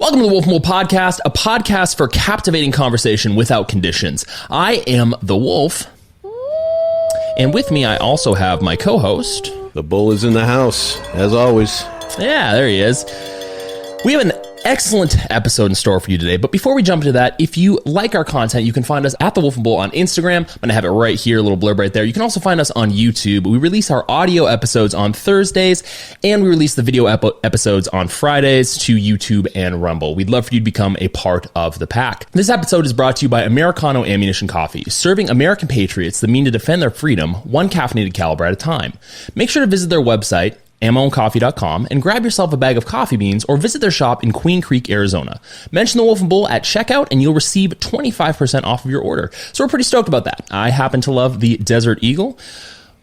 Welcome to the Wolf and Wolf Podcast, a podcast for captivating conversation without conditions. I am the Wolf, and with me I also have my co-host. The bull is in the house, as always. Yeah, there he is. We have an excellent episode in store for you today, but before we jump into that, if you like our content, you can find us at The Wolf and Bull on Instagram. I'm going to have it right here, a little blurb right there. You can also find us on YouTube. We release our audio episodes on Thursdays, and we release the video episodes on Fridays to YouTube and Rumble. We'd love for you to become a part of the pack. This episode is brought to you by Americano Ammunition Coffee, serving American patriots the mean to defend their freedom, one caffeinated caliber at a time. Make sure to visit their website, ammoandcoffee.com, and grab yourself a bag of coffee beans or visit their shop in Queen Creek, Arizona. Mention the Wolf and Bull at checkout and you'll receive 25% off of your order. So we're pretty stoked about that. I happen to love the Desert Eagle.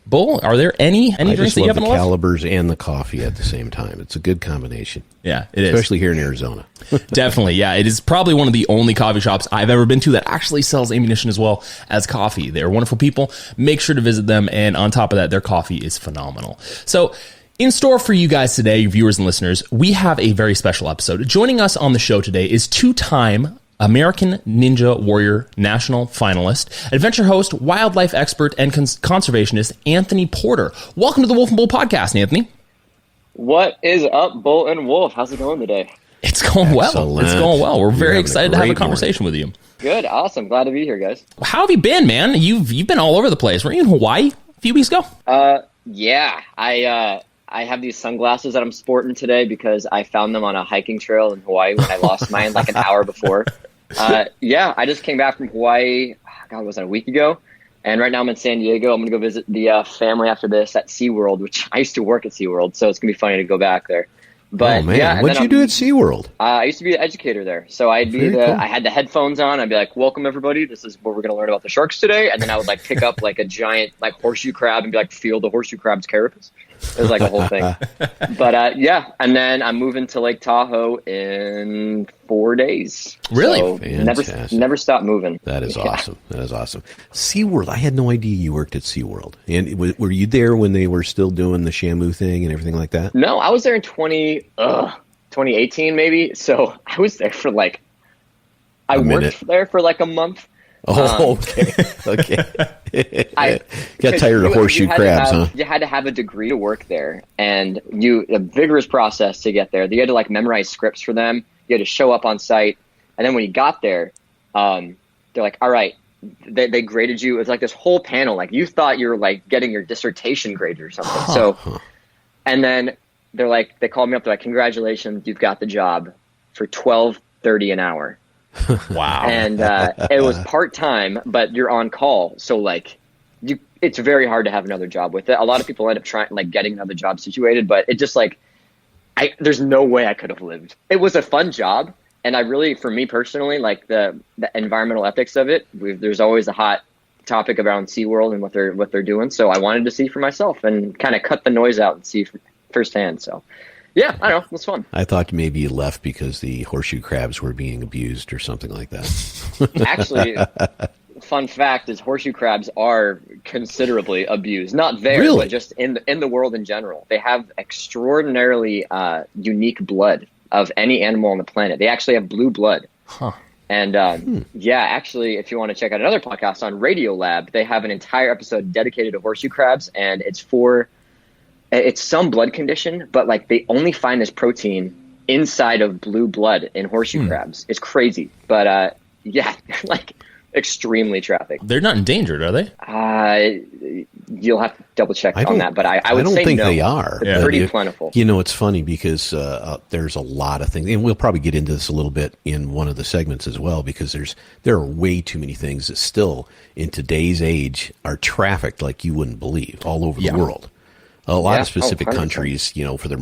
Bull, are there any drinks that you happen to love? I just love the calibers and the coffee at the same time. It's a good combination. Yeah, it is. Especially here in Arizona. Definitely, yeah. It is probably one of the only coffee shops I've ever been to that actually sells ammunition as well as coffee. They're wonderful people. Make sure to visit them. And on top of that, their coffee is phenomenal. So, in store for you guys today, viewers and listeners, we have a very special episode. Joining us on the show today is two-time American Ninja Warrior National finalist, adventure host, wildlife expert, and conservationist Anthony Porter. Welcome to the Wolf and Bull Podcast, Anthony. What is up, Bull and Wolf? How's it going today? It's going well. Excellent. It's going well. We're very excited to have a conversation with you. Good, awesome. Glad to be here, guys. How have you been, man? You've been all over the place. Weren't you in Hawaii a few weeks ago? Yeah. I have these sunglasses that I'm sporting today because I found them on a hiking trail in Hawaii when I lost mine like an hour before. Yeah, I just came back from Hawaii, God, was that a week ago? And right now I'm in San Diego. I'm going to go visit the family after this at SeaWorld, which I used to work at SeaWorld, so it's going to be funny to go back there. But, oh, man. Yeah, What'd you do at SeaWorld? I used to be an educator there. So I had the headphones on. I'd be like, welcome, everybody. This is what we're going to learn about the sharks today. And then I would like pick up like a giant like horseshoe crab and be like, feel the horseshoe crab's carapace. It was like a whole thing. But yeah, and then I'm moving to Lake Tahoe in 4 days. Really? So never stop moving. That is awesome. That is awesome. SeaWorld, I had no idea you worked at SeaWorld. And were you there when they were still doing the Shamu thing and everything like that? No, I was there in 2018 maybe. So I was there for like, I worked there for like a month. Oh, okay. Okay. Got tired of horseshoe crabs, huh? You had to have a degree to work there, and a vigorous process to get there. You had to like memorize scripts for them. You had to show up on site, and then when you got there, they're like, "All right." They graded you. It was like this whole panel. Like you thought you were like getting your dissertation grade or something. So, and then they called me up. They're like, "Congratulations, you've got the job for $12.30 an hour." Wow. And it was part-time, but you're on call. So like it's very hard to have another job with it. A lot of people end up trying like getting another job situated, but it just like, there's no way I could have lived. It was a fun job. And I really, for me personally, like the environmental ethics of it, there's always a hot topic around SeaWorld and what they're doing. So I wanted to see for myself and kind of cut the noise out and see firsthand. So yeah, I don't know. It was fun. I thought maybe you left because the horseshoe crabs were being abused or something like that. Actually, fun fact is horseshoe crabs are considerably abused. Not there, Really? But just in the world in general. They have extraordinarily unique blood of any animal on the planet. They actually have blue blood. Huh. And yeah, actually, if you want to check out another podcast on Radiolab, they have an entire episode dedicated to horseshoe crabs, and it's some blood condition, but like they only find this protein inside of blue blood in horseshoe crabs. It's crazy. But yeah, like extremely trafficked. They're not endangered, are they? You'll have to double check on that, but I would don't say think no. they are. They're pretty plentiful. You know, it's funny because there's a lot of things, and we'll probably get into this a little bit in one of the segments as well, because there are way too many things that still in today's age are trafficked like you wouldn't believe all over the world. A lot of specific countries, you know, for their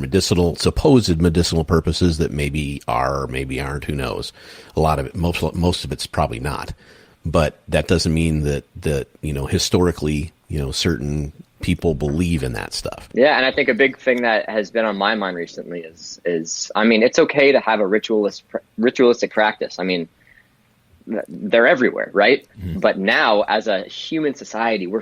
supposed medicinal purposes that maybe are or maybe aren't, who knows. A lot of it, most of it's probably not. But that doesn't mean that you know, historically, you know, certain people believe in that stuff. Yeah, and I think a big thing that has been on my mind recently is I mean, it's okay to have a ritualistic practice. I mean, they're everywhere, right? Mm-hmm. But now, as a human society, we're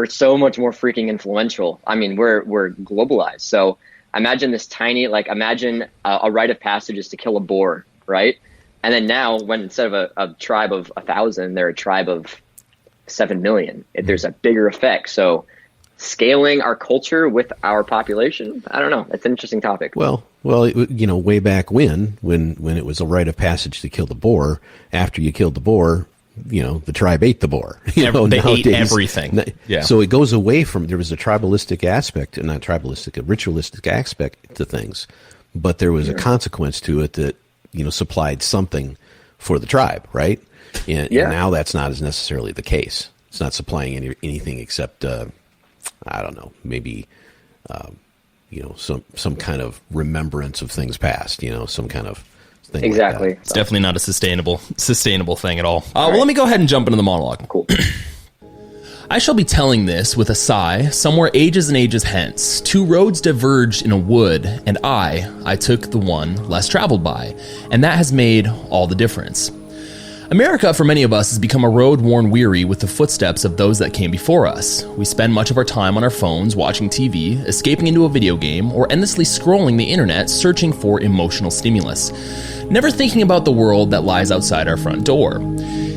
so much more freaking influential. I mean, we're globalized. So imagine this tiny, imagine a rite of passage is to kill a boar right? And then now, when instead of a tribe of 1,000, they're a tribe of 7 million. There's a bigger effect. So scaling our culture with our population, I don't know. It's an interesting topic. Well, way back when it was a rite of passage to kill the boar, after you killed the boar, the tribe ate the boar. They ate everything. Yeah. So it goes away from, there was a tribalistic aspect, not tribalistic, a ritualistic aspect to things, but there was a consequence to it that, supplied something for the tribe, right? And now that's not as necessarily the case. It's not supplying anything except, I don't know, maybe, some kind of remembrance of things past, some kind of thing. Exactly. Like it's definitely not a sustainable thing at all. Well, let me go ahead and jump into the monologue. Cool. I shall be telling this with a sigh, somewhere ages and ages hence. Two roads diverged in a wood, and I took the one less traveled by, and that has made all the difference. America, for many of us, has become a road worn weary with the footsteps of those that came before us. We spend much of our time on our phones watching TV, escaping into a video game, or endlessly scrolling the internet searching for emotional stimulus, never thinking about the world that lies outside our front door.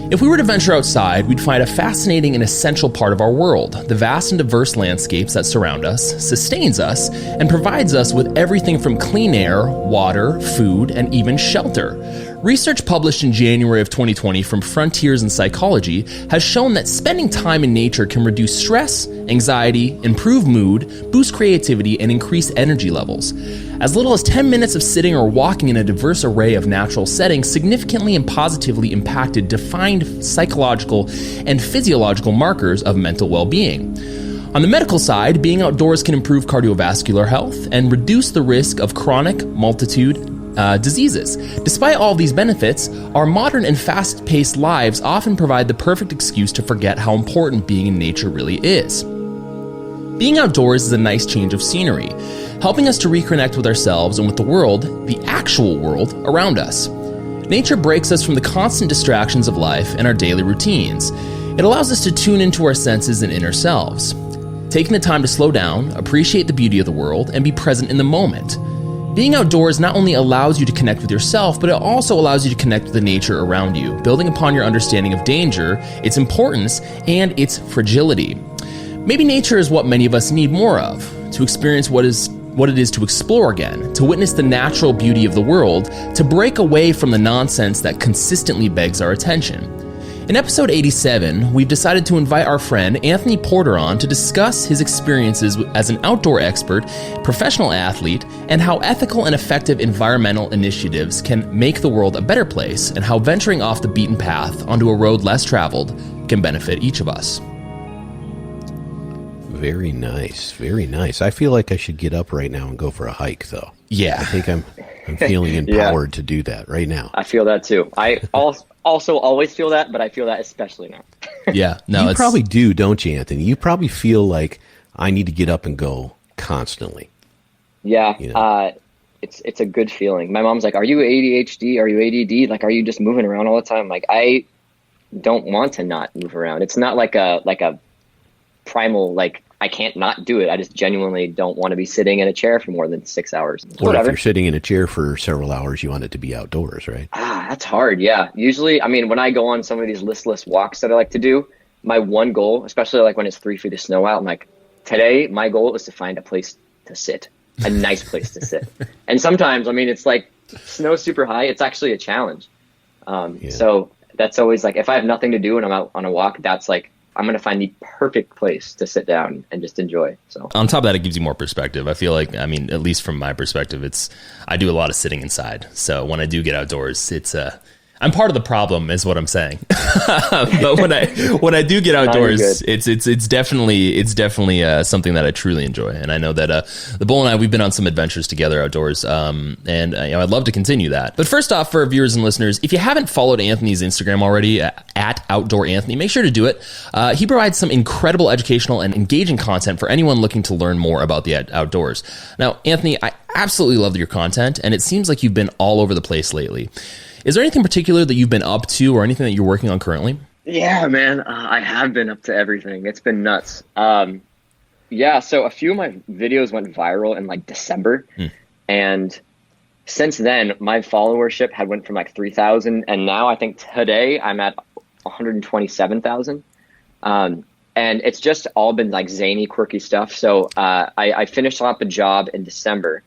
If we were to venture outside, we'd find a fascinating and essential part of our world. The vast and diverse landscapes that surround us, sustains us, and provides us with everything from clean air, water, food, and even shelter. Research published in January of 2020 from Frontiers in Psychology has shown that spending time in nature can reduce stress, anxiety, improve mood, boost creativity, and increase energy levels. As little as 10 minutes of sitting or walking in a diverse array of natural settings significantly and positively impacted defined psychological and physiological markers of mental well-being. On the medical side, being outdoors can improve cardiovascular health and reduce the risk of chronic multitude diseases. Despite all these benefits, our modern and fast-paced lives often provide the perfect excuse to forget how important being in nature really is. Being outdoors is a nice change of scenery, helping us to reconnect with ourselves and with the world, the actual world, around us. Nature breaks us from the constant distractions of life and our daily routines. It allows us to tune into our senses and inner selves. Taking the time to slow down, appreciate the beauty of the world, and be present in the moment. Being outdoors not only allows you to connect with yourself, but it also allows you to connect with the nature around you, building upon your understanding of danger, its importance, and its fragility. Maybe nature is what many of us need more of, to experience what it is to explore again, to witness the natural beauty of the world, to break away from the nonsense that consistently begs our attention. In episode 87, we've decided to invite our friend Anthony Porter on to discuss his experiences as an outdoor expert, professional athlete, and how ethical and effective environmental initiatives can make the world a better place, and how venturing off the beaten path onto a road less traveled can benefit each of us. Very nice. Very nice. I feel like I should get up right now and go for a hike, though. Yeah. I think I'm feeling empowered to do that right now. I feel that too. I also always feel that, but I feel that especially now. Yeah. No, you probably do, don't you, Anthony? You probably feel like I need to get up and go constantly. Yeah. It's a good feeling. My mom's like, "Are you ADHD? Are you ADD? Like, are you just moving around all the time?" Like, I don't want to not move around. It's not like a primal, like, I can't not do it. I just genuinely don't want to be sitting in a chair for more than 6 hours. Or if you're sitting in a chair for several hours, you want it to be outdoors, right? That's hard. Yeah. Usually, I mean, when I go on some of these listless walks that I like to do, my one goal, especially like when it's 3 feet of snow out, I'm like, today my goal is to find a place to sit, a nice place to sit. And sometimes, I mean, it's like snow super high. It's actually a challenge. So that's always like, if I have nothing to do and I'm out on a walk, that's like, I'm going to find the perfect place to sit down and just enjoy. So on top of that, it gives you more perspective. I feel like, I mean, at least from my perspective, I do a lot of sitting inside. So when I do get outdoors, I'm part of the problem is what I'm saying. But when I do get outdoors, it's definitely something that I truly enjoy. And I know that the Bull and I, we've been on some adventures together outdoors. And I'd love to continue that. But first off, for our viewers and listeners, if you haven't followed Anthony's Instagram already, at Outdoor Anthony, make sure to do it. He provides some incredible educational and engaging content for anyone looking to learn more about the outdoors. Now, Anthony, I absolutely love your content, and it seems like you've been all over the place lately. Is there anything particular that you've been up to or anything that you're working on currently? Yeah, man, I have been up to everything. It's been nuts. So a few of my videos went viral in like December, and since then, my followership had went from like 3,000, and now I think today I'm at 127,000. And it's just all been like zany, quirky stuff. So I finished up a job in December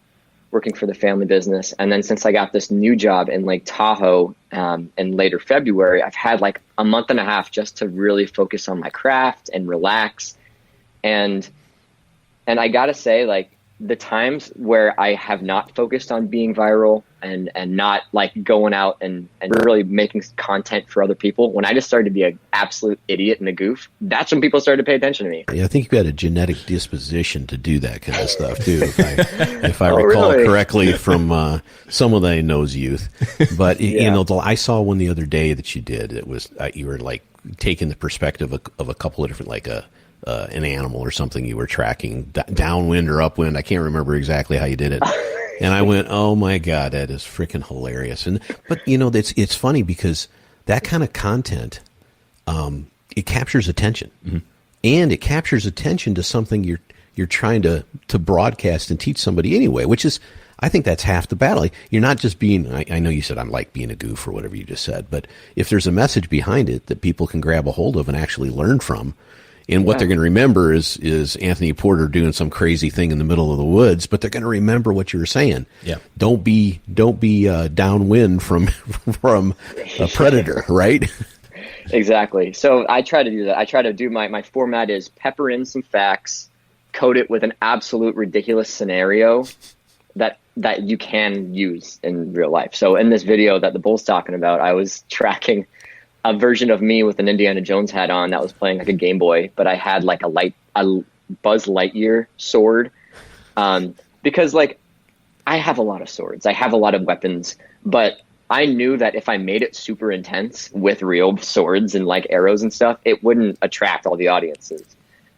working for the family business. And then since I got this new job in Lake Tahoe in later February, I've had like a month and a half just to really focus on my craft and relax. And I got to say, like, the times where I have not focused on being viral and not like going out and really making content for other people, when I just started to be an absolute idiot and a goof, that's when people started to pay attention to me. Yeah, I think you've got a genetic disposition to do that kind of stuff too, if I recall correctly from someone that I know's youth. But you know, I saw one the other day that you did. It was you were like taking the perspective of a couple of different, like an animal or something you were tracking, downwind or upwind. I can't remember exactly how you did it. And I went, oh my God, that is freaking hilarious. But you know, it's funny because that kind of content, it captures attention, and it captures attention to something you're trying to broadcast and teach somebody anyway, which is, I think that's half the battle. You're not just being, I know you said I'm like being a goof or whatever you just said, but if there's a message behind it that people can grab a hold of and actually learn from, and what they're going to remember is Anthony Porter doing some crazy thing in the middle of the woods, but they're going to remember what you were saying. Yeah. Don't be downwind from a predator, right? Exactly. So I try to do that. I try to do my format is pepper in some facts, code it with an absolute ridiculous scenario that you can use in real life. So in this video that the Bull's talking about, I was tracking a version of me with an Indiana Jones hat on that was playing like a Game Boy, but I had like a Buzz Lightyear sword, because like I have a lot of swords, I have a lot of weapons, but I knew that if I made it super intense with real swords and like arrows and stuff, it wouldn't attract all the audiences.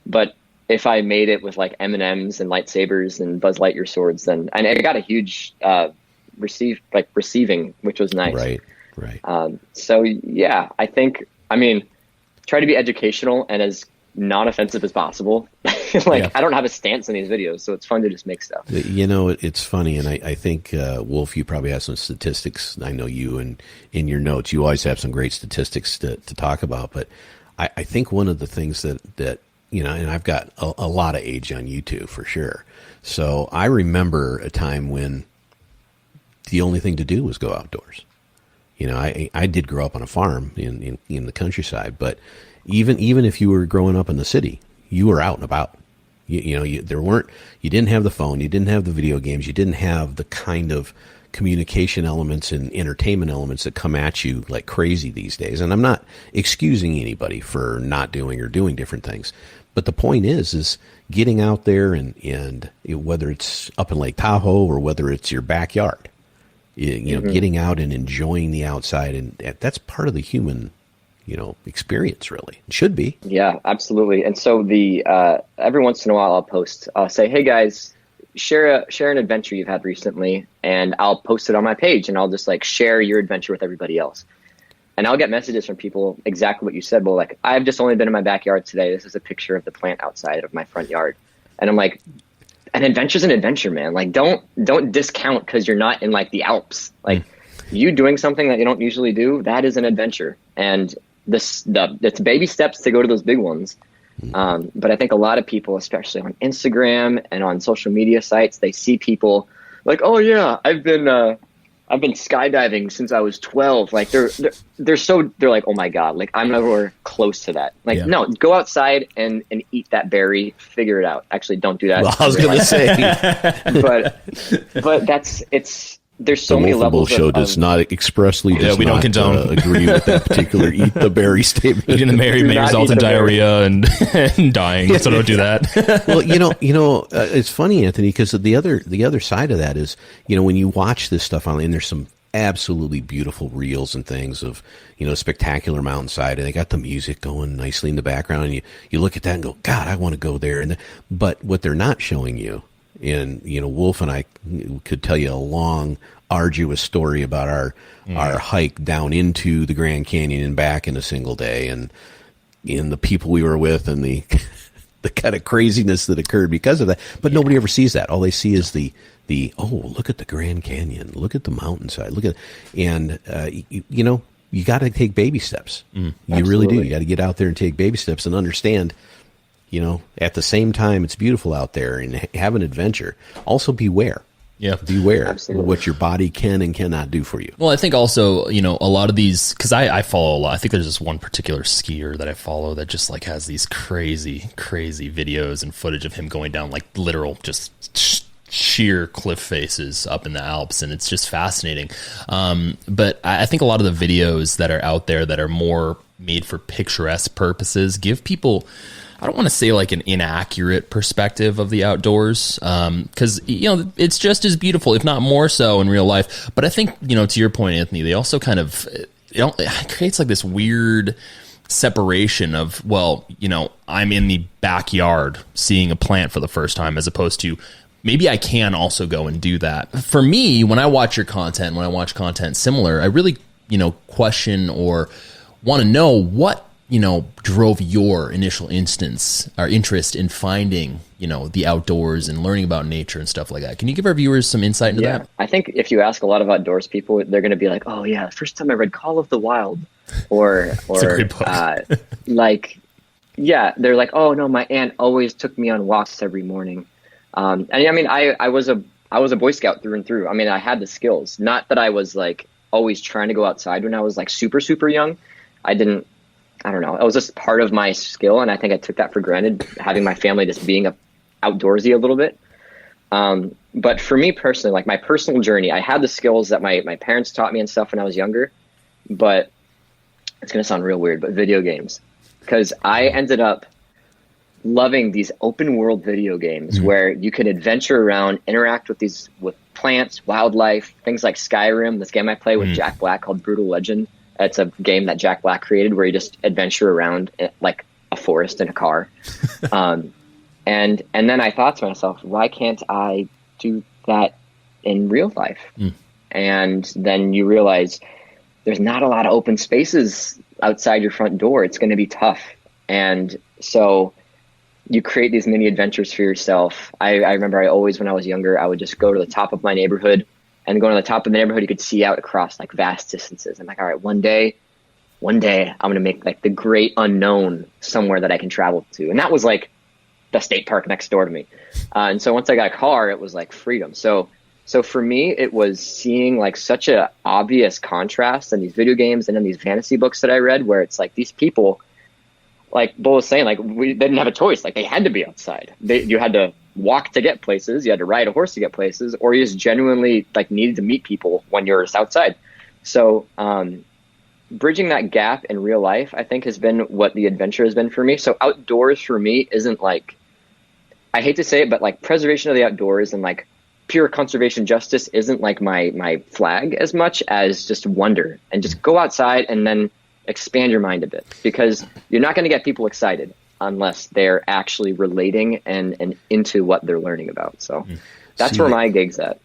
But if I made it with like M&Ms and lightsabers and Buzz Lightyear swords, then, and it got a huge receiving, which was nice. Right. So yeah, I think, I mean, try to be educational and as non-offensive as possible. I don't have a stance in these videos, so it's fun to just make stuff. You know, it's funny, and I think, Wolf, you probably have some statistics. I know you, and in your notes, you always have some great statistics to talk about. But I think one of the things that you know, and I've got a lot of age on YouTube for sure. So I remember a time when the only thing to do was go outdoors. You know, I did grow up on a farm in the countryside, but even if you were growing up in the city, you were out and about. You didn't have the phone, you didn't have the video games, you didn't have the kind of communication elements and entertainment elements that come at you like crazy these days. And I'm not excusing anybody for not doing or doing different things, but the point is getting out there and whether it's up in Lake Tahoe or whether it's your backyard. You know, getting out and enjoying the outside, and that's part of the human, experience. Really, it should be. Yeah, absolutely. And so every once in a while, I'll say, "Hey guys, share an adventure you've had recently," and I'll post it on my page, and I'll just like share your adventure with everybody else. And I'll get messages from people exactly what you said. Well, like, I've just only been in my backyard today. This is a picture of the plant outside of my front yard, and I'm like, an adventure's an adventure, man. Like, don't discount because you're not in like the Alps. Like, you doing something that you don't usually do, that is an adventure. And it's baby steps to go to those big ones. But I think a lot of people, especially on Instagram and on social media sites, they see people like, oh yeah, I've been skydiving since I was 12. Like they're like, oh my God, like I'm nowhere close to that. Like, no, go outside and eat that berry, figure it out. Actually, don't do that. Well, I was going to say, but there's so many levels. The show does not expressly we don't condone agree with that particular eat the berry statement. Eating the berry may result in diarrhea and dying, so don't do that. Well, it's funny, Anthony, because the other side of that is, when you watch this stuff online, there's some absolutely beautiful reels and things of, spectacular mountainside, and they got the music going nicely in the background, and you look at that and go, God, I want to go there. But what they're not showing you, and Wolf and I could tell you a long, arduous story about our hike down into the Grand Canyon and back in a single day, and the people we were with, and the kind of craziness that occurred because of that. But nobody ever sees that. All they see is the look at the Grand Canyon, look at the mountainside, you got to take baby steps. You really do. You got to get out there and take baby steps and understand, at the same time it's beautiful out there and have an adventure. Also beware. Yeah. Beware Absolutely. what your body can and cannot do for you. Well, I think also, a lot of these, because I follow a lot. I think there's this one particular skier that I follow that just like has these crazy, crazy videos and footage of him going down like literal just sheer cliff faces up in the Alps, and it's just fascinating. But I think a lot of the videos that are out there that are more made for picturesque purposes give people, I don't want to say like an inaccurate perspective of the outdoors, because it's just as beautiful, if not more so, in real life. But I think to your point, Anthony, they also kind of it creates like this weird separation of, I'm in the backyard seeing a plant for the first time, as opposed to maybe I can also go and do that. For me, when I watch your content, when I watch content similar, I really question or want to know what drove your initial interest in finding, the outdoors and learning about nature and stuff like that. Can you give our viewers some insight into that? I think if you ask a lot of outdoors people, they're going to be like, oh yeah, the first time I read Call of the Wild, or It's a great book. They're like, oh no, my aunt always took me on walks every morning. I was a Boy Scout through and through. I mean, I had the skills, not that I was like always trying to go outside when I was like super, super young. I don't know. It was just part of my skill. And I think I took that for granted, having my family just being outdoorsy a little bit. But for me personally, like my personal journey, I had the skills that my parents taught me and stuff when I was younger, but it's going to sound real weird, but video games, because I ended up loving these open world video games where you can adventure around, interact with plants, wildlife, things like Skyrim, this game I play with Jack Black called Brutal Legend. It's a game that Jack Black created where you just adventure around like a forest in a car. And then I thought to myself, why can't I do that in real life? And then you realize there's not a lot of open spaces outside your front door. It's going to be tough. And so you create these mini adventures for yourself. I remember when I was younger, I would just go to the top of my neighborhood, and going to the top of the neighborhood, you could see out across like vast distances. I'm like, all right, one day I'm going to make like the great unknown somewhere that I can travel to. And that was like the state park next door to me. And so once I got a car, it was like freedom. So for me, it was seeing like such a obvious contrast in these video games and in these fantasy books that I read, where it's like these people, like Bo was saying, like they didn't have a choice. Like they had to be outside. You had to walk to get places. You had to ride a horse to get places, or you just genuinely like needed to meet people when you're outside. So bridging that gap in real life, I think, has been what the adventure has been for me. So outdoors for me isn't like, I hate to say it, but like preservation of the outdoors and like pure conservation justice isn't like my flag as much as just wonder and just go outside and then expand your mind a bit, because you're not going to get people excited unless they're actually relating and into what they're learning about. So that's where my gig's at.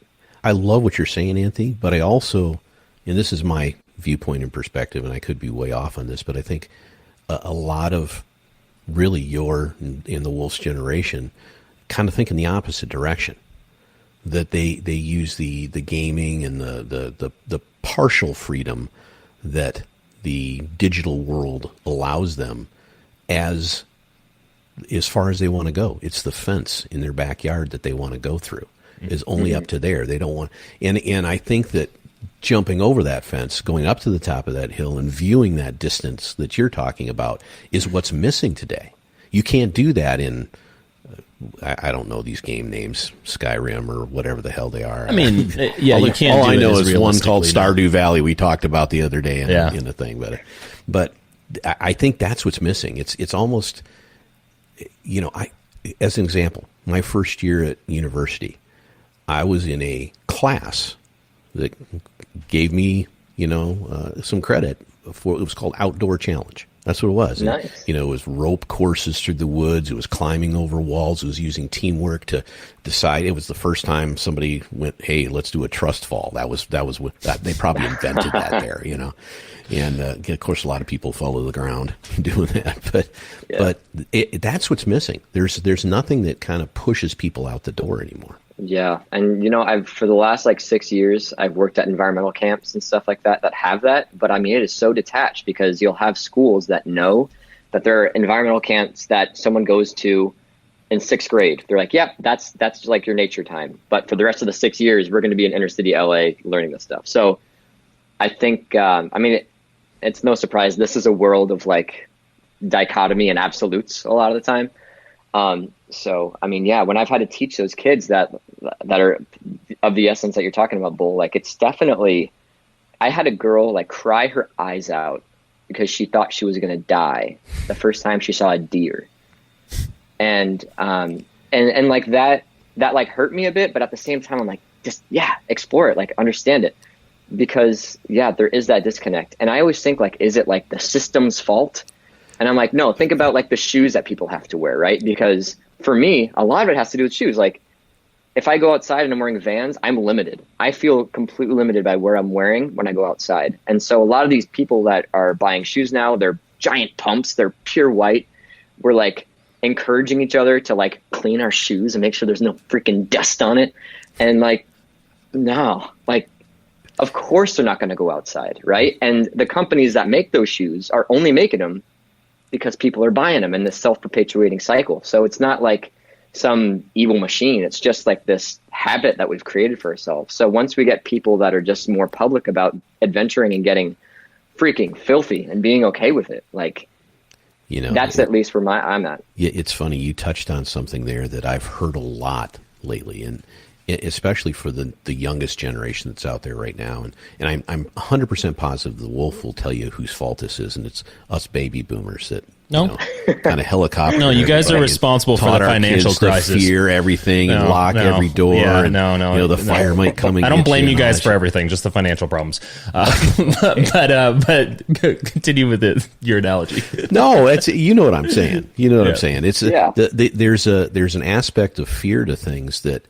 I love what you're saying, Anthony, but I also, and this is my viewpoint and perspective, and I could be way off on this, but I think a lot of really in the Wolf's generation kind of think in the opposite direction, that they use the gaming and the partial freedom that the digital world allows them as far as they want to go. It's the fence in their backyard that they want to go through is only up to there. They don't want, and I think that jumping over that fence, going up to the top of that hill and viewing that distance that you're talking about is what's missing today. You can't do that in, I don't know these game names, Skyrim or whatever the hell they are. I mean, yeah, you can't. All do I know it is one called realistically, Stardew Valley we talked about the other day in the thing, but I think that's what's missing. It's almost, as an example, my first year at university, I was in a class that gave me, some credit for, it was called Outdoor Challenge. That's what it was. Nice. And, it was rope courses through the woods. It was climbing over walls. It was using teamwork to decide. It was the first time somebody went, "Hey, let's do a trust fall." That was what they probably invented that there, And of course, a lot of people fall to the ground doing that. But that's what's missing. There's nothing that kind of pushes people out the door anymore. Yeah. And I've for the last like 6 years, I've worked at environmental camps and stuff like that have that. But I mean, it is so detached because you'll have schools that know that there are environmental camps that someone goes to in sixth grade. They're like, yeah, that's like your nature time. But for the rest of the 6 years, we're going to be in inner city LA learning this stuff. So I think, it's no surprise. This is a world of like dichotomy and absolutes a lot of the time. So, I mean, yeah, when I've had to teach those kids that are of the essence that you're talking about, Bull, like it's definitely, I had a girl like cry her eyes out because she thought she was going to die the first time she saw a deer. And like that like hurt me a bit, but at the same time, I'm like, just, yeah, explore it, like understand it, because yeah, there is that disconnect. And I always think like, is it like the system's fault? And I'm like, no, think about like the shoes that people have to wear, right? Because for me, a lot of it has to do with shoes. Like if I go outside and I'm wearing Vans, I'm limited. I feel completely limited by where I'm wearing when I go outside. And so a lot of these people that are buying shoes now, they're giant pumps, they're pure white. We're like encouraging each other to like clean our shoes and make sure there's no freaking dust on it. And like, no, like, of course they're not going to go outside, right? And the companies that make those shoes are only making them because people are buying them in this self-perpetuating cycle. So it's not like some evil machine. It's just like this habit that we've created for ourselves. So once we get people that are just more public about adventuring and getting freaking filthy and being okay with it, like, that's at least where I'm at. It's funny. You touched on something there that I've heard a lot lately, and especially for the youngest generation that's out there right now. And I'm 100% positive the wolf will tell you whose fault this is, and it's us baby boomers that kind of helicopter. No, you guys are responsible for the financial crisis. To fear everything and lock every door. Yeah, and, the fire might come. I don't blame you guys for everything, just the financial problems. But continue with your analogy. No, it's what I'm saying. I'm saying. It's there's an aspect of fear to things that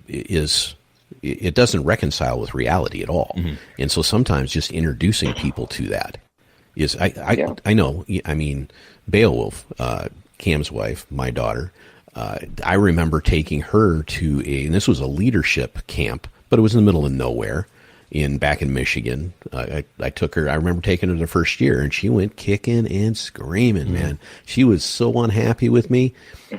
it doesn't reconcile with reality at all. Mm-hmm. And so sometimes just introducing people to that is, I know, I mean, Beowulf, Cam's wife, my daughter, I remember taking her to and this was a leadership camp, but it was in the middle of nowhere back in Michigan. I took her, I remember taking her the first year, and she went kicking and screaming, mm-hmm. man. She was so unhappy with me.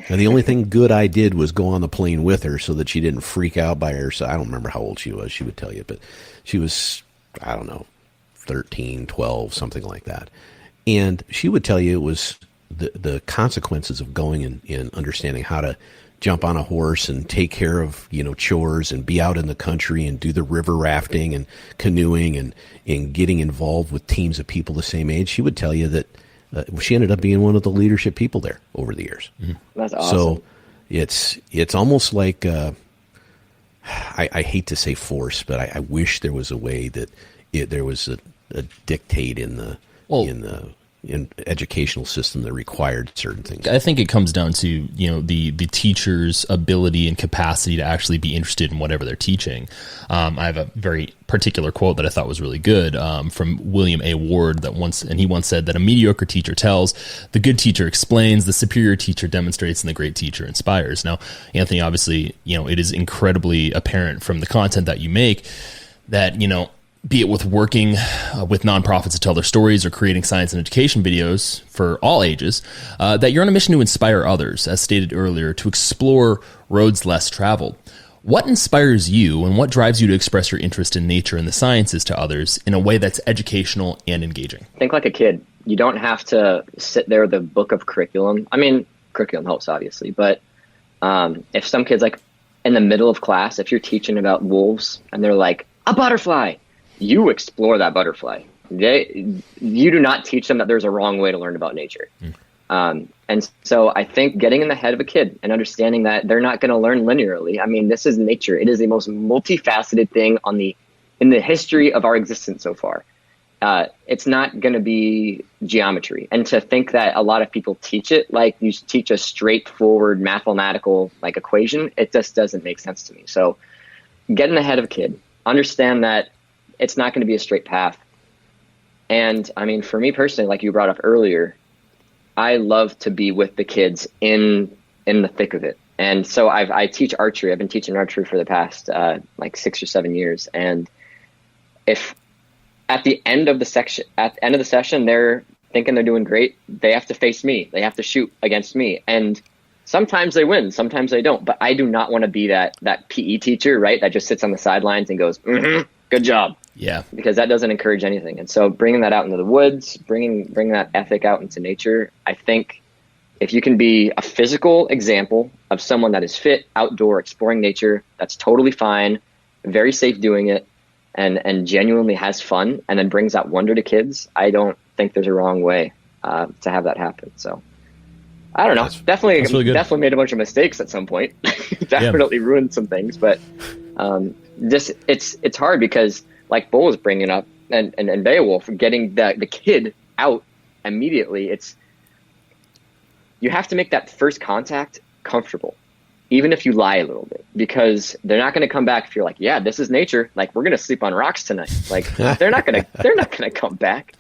And the only thing good I did was go on the plane with her so that she didn't freak out by herself. I don't remember how old she was. She would tell you, but she was, I don't know, 13, 12, something like that. And she would tell you it was the consequences of going and understanding how to jump on a horse and take care of, chores and be out in the country and do the river rafting and canoeing and getting involved with teams of people the same age. She would tell you that she ended up being one of the leadership people there over the years. Mm-hmm. That's awesome. So it's almost like, I hate to say force, but I wish there was a way that there was a dictate in educational system that required certain things. I think it comes down to, the teacher's ability and capacity to actually be interested in whatever they're teaching. I have a very particular quote that I thought was really good from William A. Ward he once said that a mediocre teacher tells, the good teacher explains, the superior teacher demonstrates, and the great teacher inspires. Now, Anthony, obviously, it is incredibly apparent from the content that you make that, be it with working with nonprofits to tell their stories or creating science and education videos for all ages, that you're on a mission to inspire others, as stated earlier, to explore roads less traveled. What inspires you and what drives you to express your interest in nature and the sciences to others in a way that's educational and engaging? Think like a kid. You don't have to sit there with a book of curriculum. I mean, curriculum helps, obviously, but if some kid's like in the middle of class, if you're teaching about wolves and they're like, a butterfly, you explore that butterfly. You do not teach them that there's a wrong way to learn about nature. And so I think getting in the head of a kid and understanding that they're not going to learn linearly. I mean, this is nature. It is the most multifaceted thing in the history of our existence so far. It's not going to be geometry. And to think that a lot of people teach it like you teach a straightforward mathematical like equation, it just doesn't make sense to me. So get in the head of a kid, understand that it's not going to be a straight path. And I mean, for me personally, like you brought up earlier, I love to be with the kids in the thick of it And so I teach archery. I've been teaching archery for the past like 6 or 7 years. And if at the end of the session, they're thinking they're doing great, they have to face me. They have to shoot against me. And sometimes they win, sometimes they don't. But I do not want to be that PE teacher, right, that just sits on the sidelines and goes, good job. Yeah. Because that doesn't encourage anything. And so bringing that out into the woods, bringing that ethic out into nature, I think if you can be a physical example of someone that is fit, outdoor, exploring nature, that's totally fine, very safe doing it, and genuinely has fun, and then brings out wonder to kids, I don't think there's a wrong way to have that happen. So I don't know. That's really definitely made a bunch of mistakes at some point. Definitely ruined some things, but it's hard because, like Bull was bringing up, and Beowulf, getting the kid out immediately, you have to make that first contact comfortable, even if you lie a little bit, because they're not going to come back if you're like, yeah, this is nature. Like, we're going to sleep on rocks tonight. Like, they're not going to come back.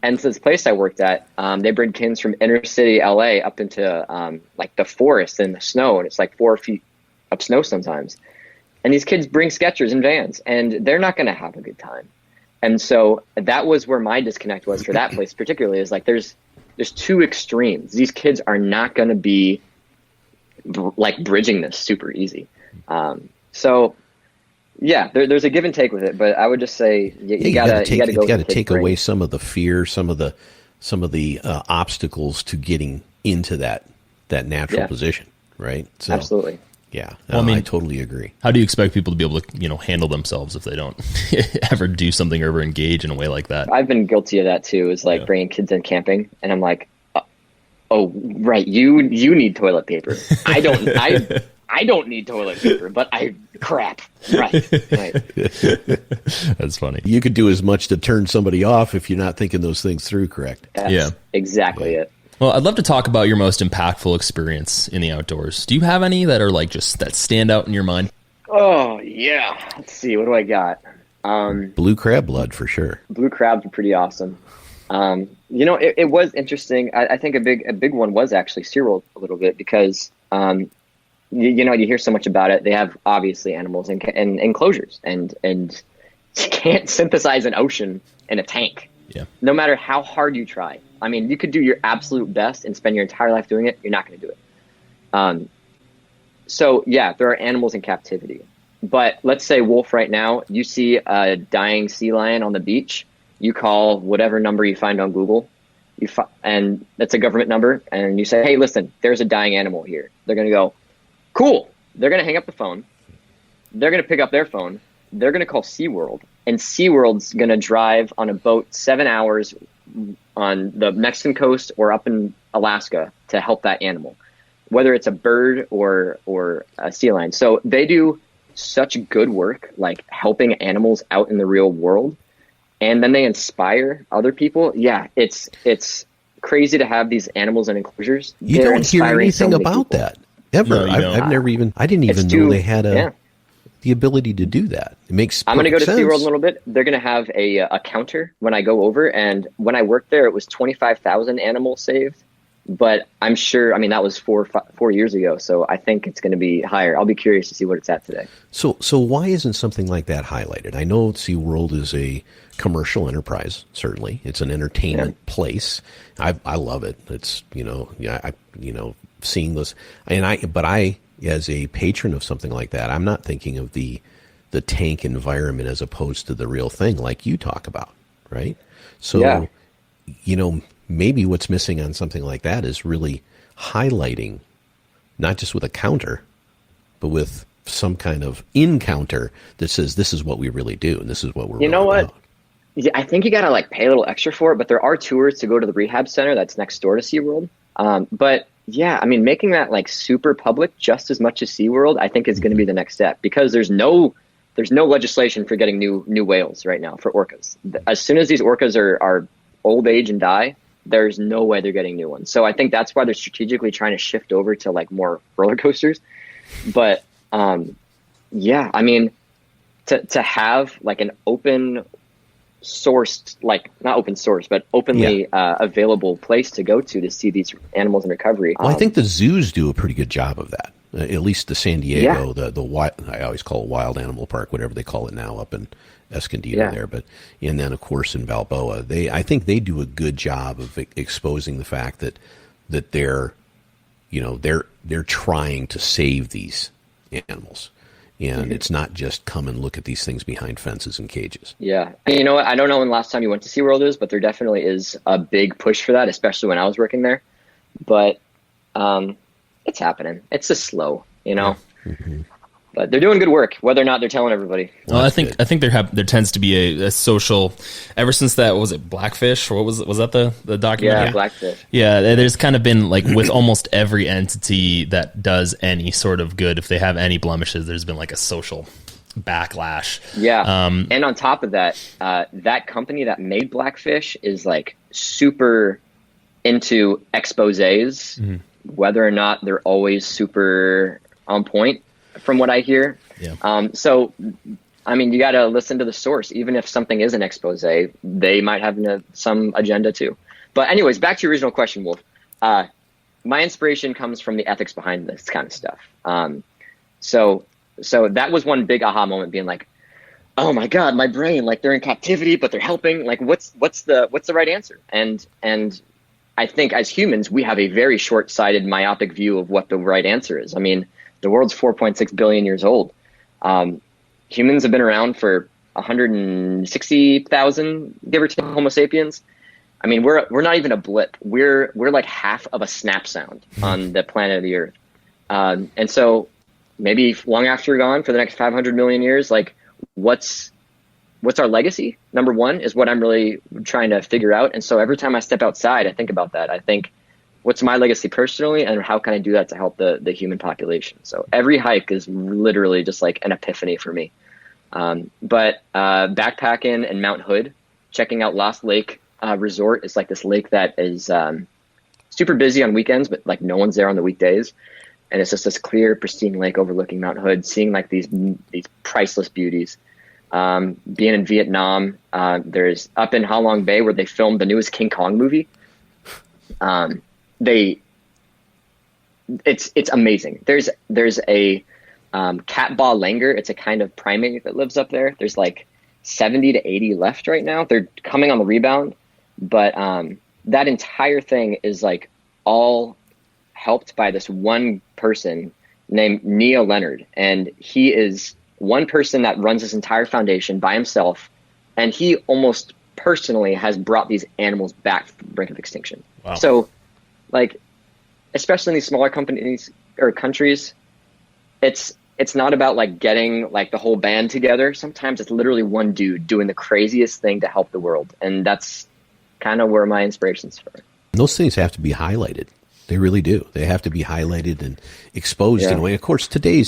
And so this place I worked at, they bring kids from inner city LA up into like the forest and the snow, and it's like 4 feet of snow sometimes. And these kids bring Skechers and Vans, and they're not going to have a good time. And so that was where my disconnect was for that place particularly, is like there's two extremes. These kids are not going to be like bridging this super easy. So yeah, there's a give and take with it, but I would just say you gotta take away some of the fear, some of the obstacles to getting into that natural position, right? So, absolutely. Yeah, I totally agree. How do you expect people to be able to, handle themselves if they don't ever do something or ever engage in a way like that? I've been guilty of that too, is like bringing kids in camping, and I'm like, oh, right, you need toilet paper. I don't need toilet paper, but crap. Right. That's funny. You could do as much to turn somebody off if you're not thinking those things through, correct? That's exactly it. Well, I'd love to talk about your most impactful experience in the outdoors. Do you have any that are like just that stand out in your mind? Oh, yeah. Let's see. What do I got? Blue crab blood for sure. Blue crabs are pretty awesome. It was interesting. I think a big one was actually SeaWorld a little bit because, you hear so much about it. They have obviously animals in enclosures, and you can't synthesize an ocean in a tank. Yeah. No matter how hard you try. I mean, you could do your absolute best and spend your entire life doing it. You're not going to do it. So yeah, there are animals in captivity, but let's say wolf right now, you see a dying sea lion on the beach. You call whatever number you find on Google, and that's a government number, and you say, hey, listen, there's a dying animal here. They're going to go, cool. They're going to hang up the phone. They're going to pick up their phone. They're going to call SeaWorld, and SeaWorld's going to drive on a boat 7 hours on the Mexican coast or up in Alaska to help that animal, whether it's a bird or a sea lion. So they do such good work, like helping animals out in the real world. And then they inspire other people. Yeah, it's crazy to have these animals in enclosures. You don't hear anything about that ever. No, I didn't even know they had the ability to do that. It makes I'm going to go to sense. SeaWorld in a little bit. They're going to have a counter when I go over. And when I worked there, it was 25,000 animals saved. But I'm sure, that was 4 years ago. So I think it's going to be higher. I'll be curious to see what it's at today. So why isn't something like that highlighted? I know SeaWorld is a commercial enterprise, certainly. It's an entertainment place. I love it. It's, seeing those. But I, as a patron of something like that, I'm not thinking of the tank environment as opposed to the real thing like you talk about, right? So, maybe what's missing on something like that is really highlighting, not just with a counter, but with some kind of encounter that says this is what we really do and this is what we're really about. Yeah, I think you got to pay a little extra for it, but there are tours to go to the rehab center that's next door to SeaWorld. But yeah, making that super public just as much as SeaWorld, I think is going to be the next step, because there's no legislation for getting new whales right now for orcas. As soon as these orcas are old age and die, there's no way they're getting new ones. So I think that's why they're strategically trying to shift over to more roller coasters. But to have an open sourced, not open source, but openly available place to go to see these animals in recovery. Well, I think the zoos do a pretty good job of that. at least the San Diego, the wild, I always call it Wild Animal Park, whatever they call it now up in Escondido there. But and then of course in Balboa, I think they do a good job of exposing the fact that they're trying to save these animals. And it's not just come and look at these things behind fences and cages. Yeah. And you know what? I don't know when the last time you went to SeaWorld is, but there definitely is a big push for that, especially when I was working there. But it's happening. It's just slow, you know? Yeah. Mm-hmm. But they're doing good work, whether or not they're telling everybody. Well, I think there tends to be a social, ever since that, what was it, Blackfish? Or was that the documentary? Yeah, Blackfish. Yeah, there's kind of been, like, with almost every entity that does any sort of good, if they have any blemishes, there's been like a social backlash. Yeah, and on top of that, that company that made Blackfish is like super into exposés, whether or not they're always super on point. From what I hear. Yeah. So, I mean, you got to listen to the source. Even if something is an expose, they might have some agenda too. But anyways, back to your original question, Wolf. My inspiration comes from the ethics behind this kind of stuff. So that was one big aha moment, being like, oh my God, my brain, like they're in captivity, but they're helping. Like what's the right answer? And I think as humans, we have a very short-sighted, myopic view of what the right answer is. I mean, the world's 4.6 billion years old. Humans have been around for 160,000, give or take, Homo sapiens. I mean, we're not even a blip. We're like half of a snap sound on the planet of the Earth. And so maybe long after we're gone, for the next 500 million years, like what's our legacy? Number one is what I'm really trying to figure out. And so every time I step outside, I think about that. I think, what's my legacy personally, and how can I do that to help the human population? So every hike is literally just like an epiphany for me. But backpacking in Mount Hood, checking out Lost Lake Resort is like this lake that is super busy on weekends, but like no one's there on the weekdays. And it's just this clear, pristine lake overlooking Mount Hood, seeing like these priceless beauties. Being in Vietnam, there's up in Ha Long Bay where they filmed the newest King Kong movie. It's amazing. There's a cat ba langur. It's a kind of primate that lives up there. There's like 70 to 80 left right now. They're coming on the rebound, but that entire thing is like all helped by this one person named Neo Leonard, and he is one person that runs this entire foundation by himself, and he almost personally has brought these animals back from the brink of extinction. Wow. So, like, especially in these smaller companies or countries, it's not about like getting like the whole band together. Sometimes it's literally one dude doing the craziest thing to help the world, and that's kind of where my inspiration's from. Those things have to be highlighted. They really do. They have to be highlighted and exposed in a way. Of course, today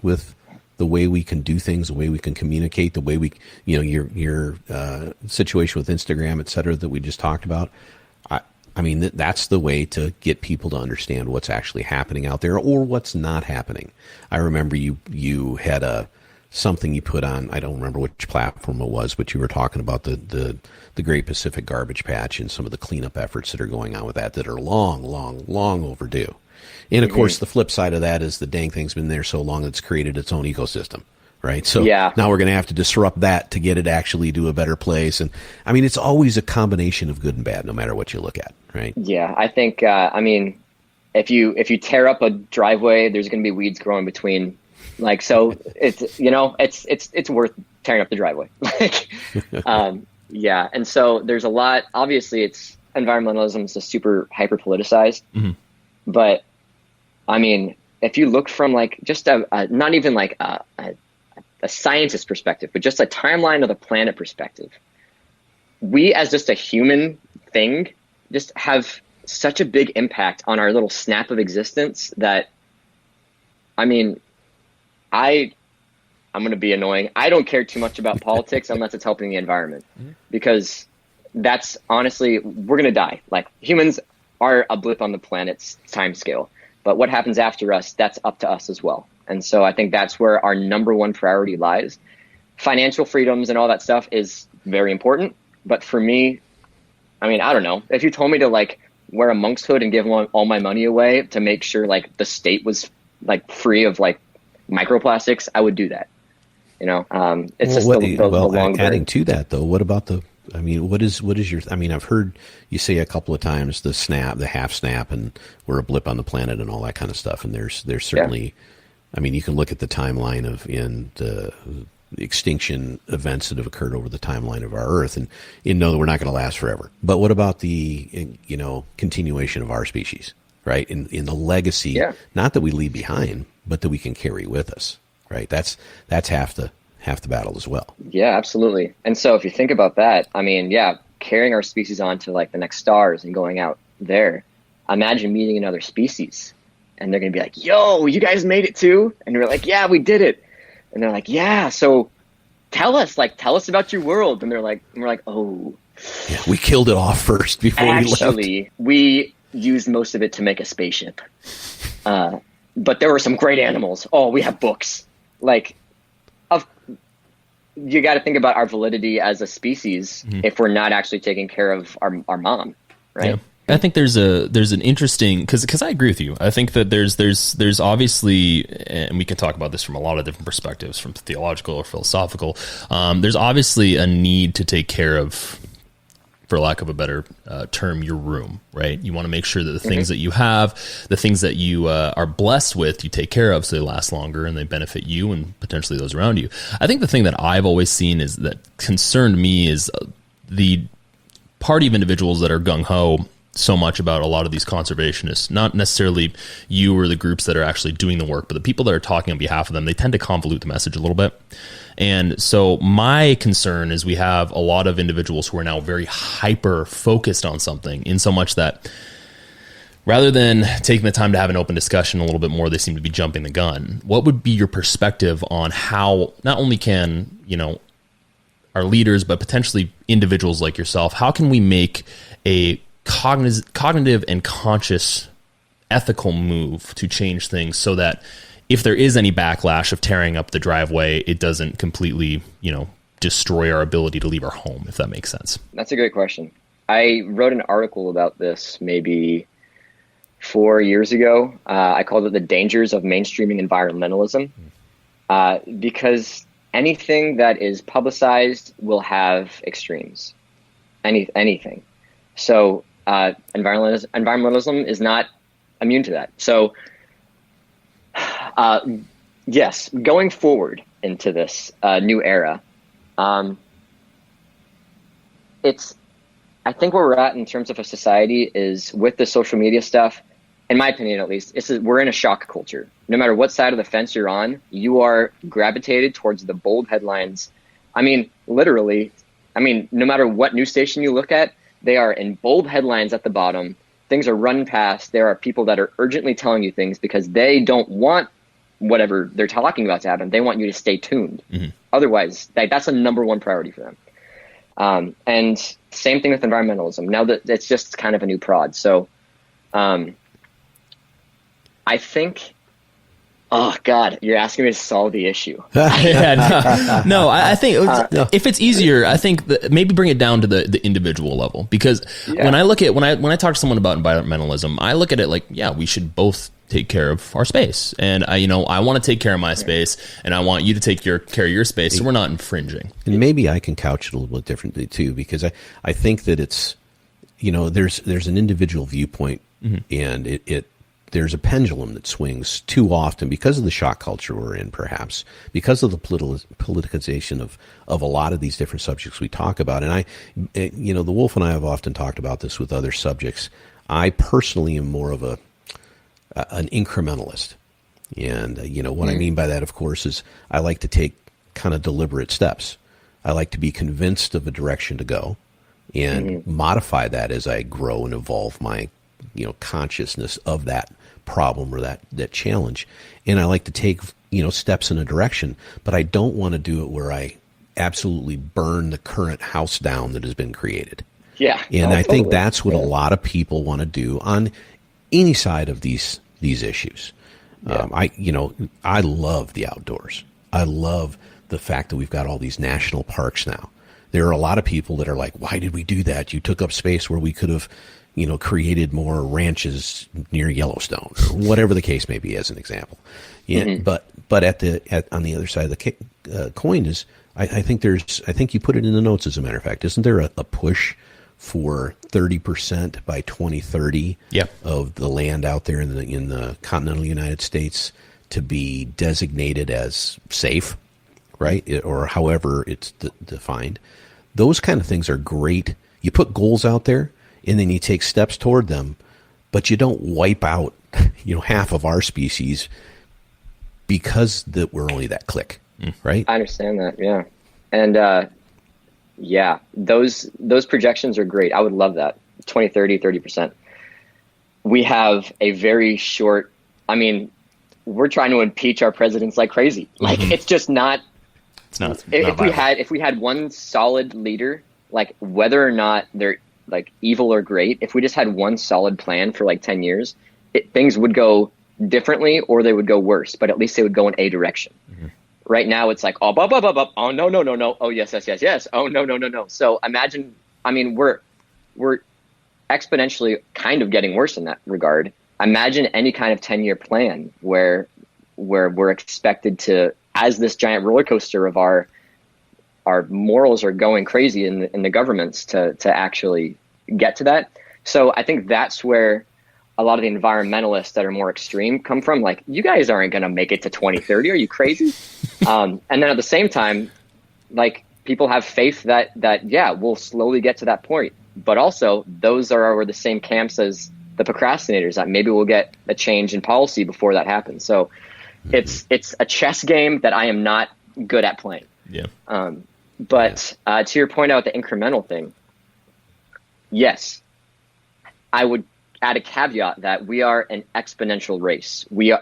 with the way we can do things, the way we can communicate, the way we, your situation with Instagram, et cetera, that we just talked about. I mean, that's the way to get people to understand what's actually happening out there or what's not happening. I remember you had something you put on, I don't remember which platform it was, but you were talking about the Great Pacific Garbage Patch and some of the cleanup efforts that are going on with that are long, long, long overdue. And of course, the flip side of that is the dang thing's been there so long it's created its own ecosystem. Right. So now we're going to have to disrupt that to get it actually to a better place. And I mean, it's always a combination of good and bad, no matter what you look at. Right. Yeah. I think, if you tear up a driveway, there's going to be weeds growing between, like, so it's, it's worth tearing up the driveway. And so there's a lot, obviously environmentalism is just super hyper politicized, but I mean, if you look from like just not even like a scientist perspective, but just a timeline of the planet perspective, we as just a human thing just have such a big impact on our little snap of existence that, I mean, I'm going to be annoying. I don't care too much about politics unless it's helping the environment, because that's honestly, we're going to die. Like, humans are a blip on the planet's time scale, but what happens after us, that's up to us as well. And so I think that's where our number one priority lies. Financial freedoms and all that stuff is very important. But for me, I mean, I don't know. If you told me to like wear a monk's hood and give all my money away to make sure like the state was like free of like microplastics, I would do that. You know, it's just the long adding burn. to that though, what about what is your, I've heard you say a couple of times the half snap, and we're a blip on the planet and all that kind of stuff. And there's certainly, you can look at the timeline in the extinction events that have occurred over the timeline of our Earth, and you know that we're not going to last forever. But what about the, continuation of our species, right? In the legacy, not that we leave behind, but that we can carry with us, right? That's half the battle as well. Yeah, absolutely. And so if you think about that, carrying our species on to like the next stars and going out there, imagine meeting another species and they're going to be like, yo, you guys made it too? And we're like, yeah, we did it. And they're like, yeah, so tell us about your world. And we're like, oh. Yeah, we killed it off first before we left. Actually, we used most of it to make a spaceship. But there were some great animals. Oh, we have books. Like, you got to think about our validity as a species if we're not actually taking care of our mom, right? Yeah. I think there's an interesting, because I agree with you. I think that there's obviously, and we can talk about this from a lot of different perspectives, from theological or philosophical. There's obviously a need to take care of, for lack of a better term, your room, right? You want to make sure that the things that you have, the things that you are blessed with, you take care of so they last longer and they benefit you and potentially those around you. I think the thing that I've always seen is that concerned me is the party of individuals that are gung-ho so much about a lot of these conservationists, not necessarily you or the groups that are actually doing the work, but the people that are talking on behalf of them, they tend to convolute the message a little bit. And so my concern is we have a lot of individuals who are now very hyper focused on something, in so much that rather than taking the time to have an open discussion a little bit more, they seem to be jumping the gun. What would be your perspective on how not only can, our leaders, but potentially individuals like yourself, how can we make a cognitive and conscious ethical move to change things so that if there is any backlash of tearing up the driveway, it doesn't completely, destroy our ability to leave our home, if that makes sense? That's a great question. I wrote an article about this maybe 4 years ago. I called it The Dangers of Mainstreaming Environmentalism, because anything that is publicized will have extremes. Anything. So environmentalism is not immune to that. So yes, going forward into this new era, I think where we're at in terms of a society is with the social media stuff, in my opinion at least, we're in a shock culture. No matter what side of the fence you're on, you are gravitated towards the bold headlines. Literally, no matter what news station you look at, they are in bold headlines at the bottom. Things are run past. There are people that are urgently telling you things because they don't want whatever they're talking about to happen. They want you to stay tuned. Otherwise, that's a number one priority for them. And same thing with environmentalism. Now that it's just kind of a new prod. So I think, oh God, you're asking me to solve the issue. I think if it's easier, I think maybe bring it down to the individual level, because when I talk to someone about environmentalism, I look at it like, we should both take care of our space, and I want to take care of my space, and I want you to take care of your space, so we're not infringing. And maybe I can couch it a little bit differently too, because I think that it's, there's an individual viewpoint, and there's a pendulum that swings too often because of the shock culture we're in, perhaps because of the politicization of a lot of these different subjects we talk about. And the Wolf and I have often talked about this with other subjects. I personally am more of an incrementalist. And, what I mean by that, of course, is I like to take kind of deliberate steps. I like to be convinced of a direction to go and modify that as I grow and evolve my, consciousness of that problem or that challenge. And I like to take, steps in a direction, but I don't want to do it where I absolutely burn the current house down that has been created. Yeah. And I think that's what a lot of people want to do on any side of these issues. I love the outdoors. I love the fact that we've got all these national parks now. There are a lot of people that are like, why did we do that? You took up space where we could have, created more ranches near Yellowstone, or whatever the case may be, as an example. Yeah, Mm-hmm. but on the other side of the coin is, I think you put it in the notes, as a matter of fact, isn't there a push for 30% by 2030 of the land out there in the continental United States to be designated as safe, right? Or however it's defined. Those kind of things are great. You put goals out there and then you take steps toward them, but you don't wipe out, half of our species because we're only that click, right? I understand that. Yeah. And, yeah, those projections are great. I would love that. 20, 30, 30%. We have a very short, we're trying to impeach our presidents like crazy. Like, it's just not, if we had one solid leader, like whether or not they're like evil or great, if we just had one solid plan for like 10 years, things would go differently or they would go worse, but at least they would go in a direction. Right now it's like, oh, oh, no. Oh, yes. Oh, no. So imagine, we're exponentially kind of getting worse in that regard. Imagine any kind of 10-year plan where we're expected to, as this giant roller coaster of our morals are going crazy in the governments to actually get to that. So I think that's where a lot of the environmentalists that are more extreme come from. Like, you guys aren't going to make it to 2030. Are you crazy? And then at the same time, like, people have faith that, yeah, we'll slowly get to that point. But also those are the same camps as the procrastinators, that maybe we'll get a change in policy before that happens. So it's a chess game that I am not good at playing. Yeah. But to your point about the incremental thing, yes, I would add a caveat that we are an exponential race. We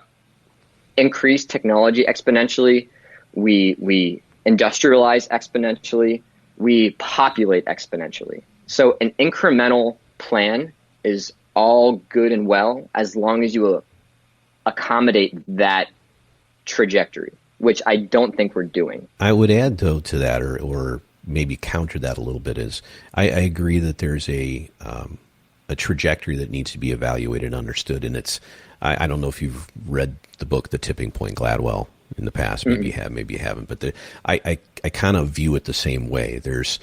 increase technology exponentially. We industrialize exponentially. We populate exponentially. So an incremental plan is all good and well as long as you accommodate that trajectory, which I don't think we're doing. I would add, though, to that, or maybe counter that a little bit, is I agree that there's a trajectory that needs to be evaluated and understood. And I don't know if you've read the book, The Tipping Point, Gladwell, in the past. Maybe you have, maybe you haven't. But I kind of view it the same way. There's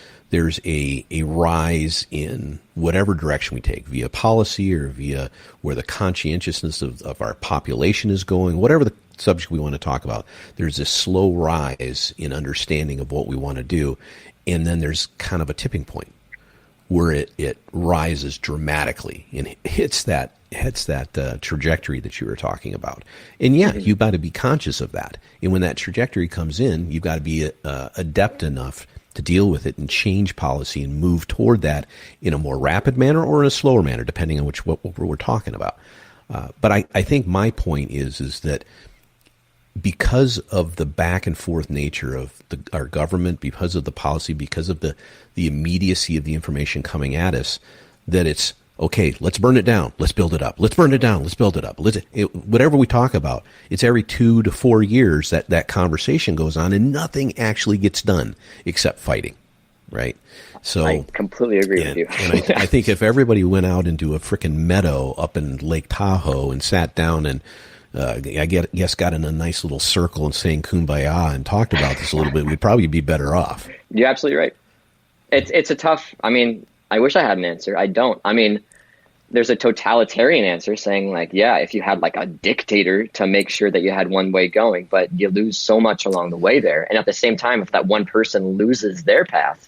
a rise in whatever direction we take, via policy or via where the conscientiousness of our population is going, whatever the subject we want to talk about. There's this slow rise in understanding of what we want to do. And then there's kind of a tipping point where it rises dramatically and hits that trajectory that you were talking about. And yeah, you've got to be conscious of that. And when that trajectory comes in, you've got to be adept enough to deal with it and change policy and move toward that in a more rapid manner or in a slower manner, depending on what we're talking about. But I think my point is that because of the back and forth nature of our government, because of the policy, because of the immediacy of the information coming at us, that it's, okay, let's burn it down, let's build it up. Let's burn it down, let's build it up. Whatever we talk about, it's every 2 to 4 years that conversation goes on and nothing actually gets done except fighting, right? So I completely agree with you. And I think if everybody went out into a frickin' meadow up in Lake Tahoe and sat down and got in a nice little circle and sang Kumbaya and talked about this a little bit, we'd probably be better off. You're absolutely right. It's a tough, I wish I had an answer. I don't. There's a totalitarian answer saying, like, yeah, if you had like a dictator to make sure that you had one way going, but you lose so much along the way there. And at the same time, if that one person loses their path,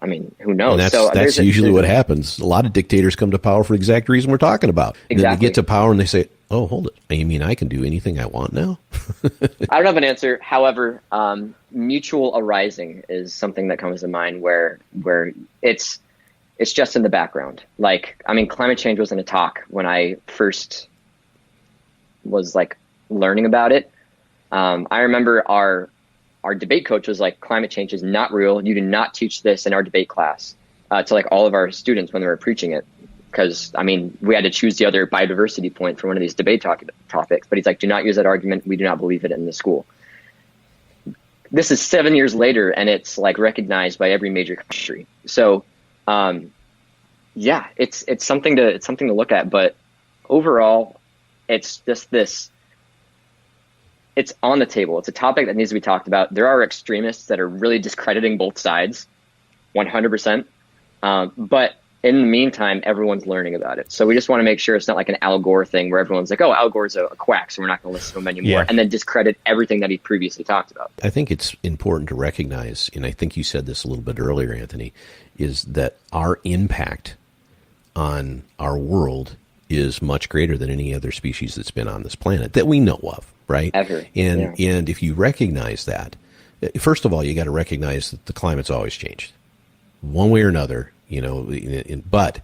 who knows? And that's usually what happens. A lot of dictators come to power for the exact reason we're talking about. Exactly. Then they get to power and they say, oh, hold it. I can do anything I want now? I don't have an answer. However, mutual arising is something that comes to mind where it's just in the background. Like, climate change wasn't a talk when I first was like learning about it. I remember our debate coach was like, climate change is not real. You do not teach this in our debate class to like all of our students when they were preaching it. Because, we had to choose the other biodiversity point for one of these debate topics. But he's like, do not use that argument. We do not believe it in the school. This is 7 years later, and it's like recognized by every major country. So yeah, it's something to look at. But overall, it's just this. It's on the table. It's a topic that needs to be talked about. There are extremists that are really discrediting both sides, 100%. But in the meantime, everyone's learning about it. So we just want to make sure it's not like an Al Gore thing where everyone's like, oh, Al Gore's a quack, so we're not going to listen to him anymore, and then discredit everything that he previously talked about. I think it's important to recognize, and I think you said this a little bit earlier, Anthony, is that our impact on our world is much greater than any other species that's been on this planet that we know of, right? Ever. And if you recognize that, first of all, you got to recognize that the climate's always changed, one way or another. But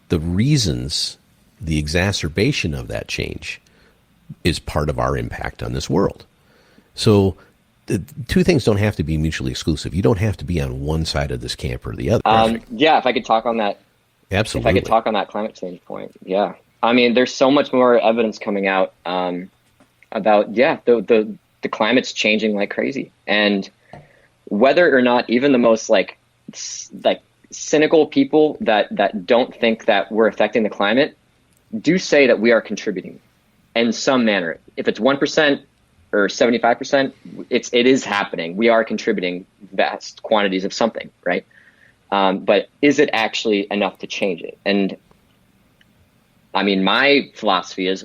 the reasons, the exacerbation of that change is part of our impact on this world. So the two things don't have to be mutually exclusive. You don't have to be on one side of this camp or the other. Yeah, if I could talk on that. Absolutely. If I could talk on that climate change point. Yeah. I mean, there's so much more evidence coming out about, the climate's changing like crazy. And whether or not even the most like cynical people that don't think that we're affecting the climate do say that we are contributing in some manner. If it's 1% or 75%, it is happening. We are contributing vast quantities of something, right? But is it actually enough to change it? And I mean, my philosophy is,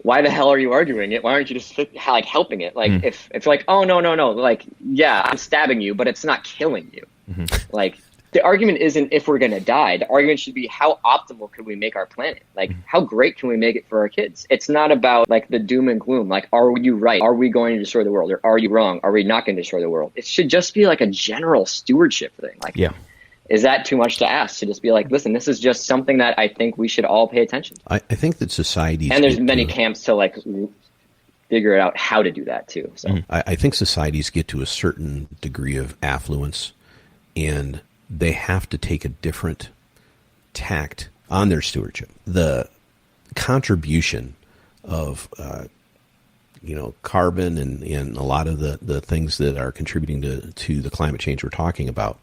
why the hell are you arguing it? Why aren't you just like helping it? Like if it's like, oh, no, like, yeah, I'm stabbing you, but it's not killing you. Like the argument isn't if we're going to die. The argument should be how optimal can we make our planet? Like how great can we make it for our kids? It's not about like the doom and gloom. Like, are you right? Are we going to destroy the world? Or are you wrong? Are we not going to destroy the world? It should just be like a general stewardship thing. Like, is that too much to ask to just be like, listen, this is just something that I think we should all pay attention to. I think that society, and there's many camps to like figure out how to do that too. So I think societies get to a certain degree of affluence, and they have to take a different tact on their stewardship. The contribution of carbon and a lot of the things that are contributing to the climate change we're talking about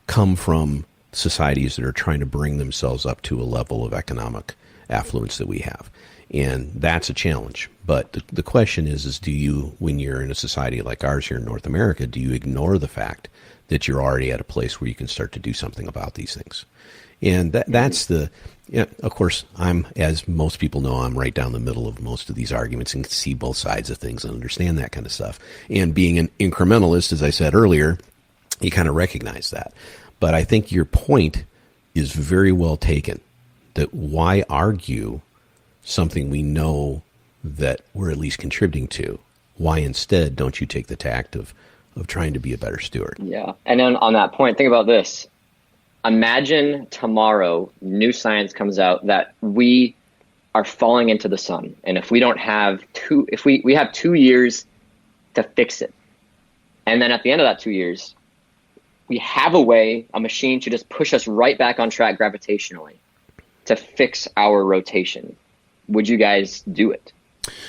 come from societies that are trying to bring themselves up to a level of economic affluence that we have. And that's a challenge. But the question is do you, when you're in a society like ours here in North America, do you ignore the fact that you're already at a place where you can start to do something about these things? And that's of course, as most people know, I'm right down the middle of most of these arguments and can see both sides of things and understand that kind of stuff. And being an incrementalist, as I said earlier, you kind of recognize that. But I think your point is very well taken, that why argue something we know that we're at least contributing to? Why instead don't you take the tact of trying to be a better steward? Yeah. And then on that point, think about this. Imagine tomorrow new science comes out that we are falling into the sun. And if we don't have if we have 2 years to fix it. And then at the end of that 2 years, we have a machine to just push us right back on track gravitationally to fix our rotation. Would you guys do it?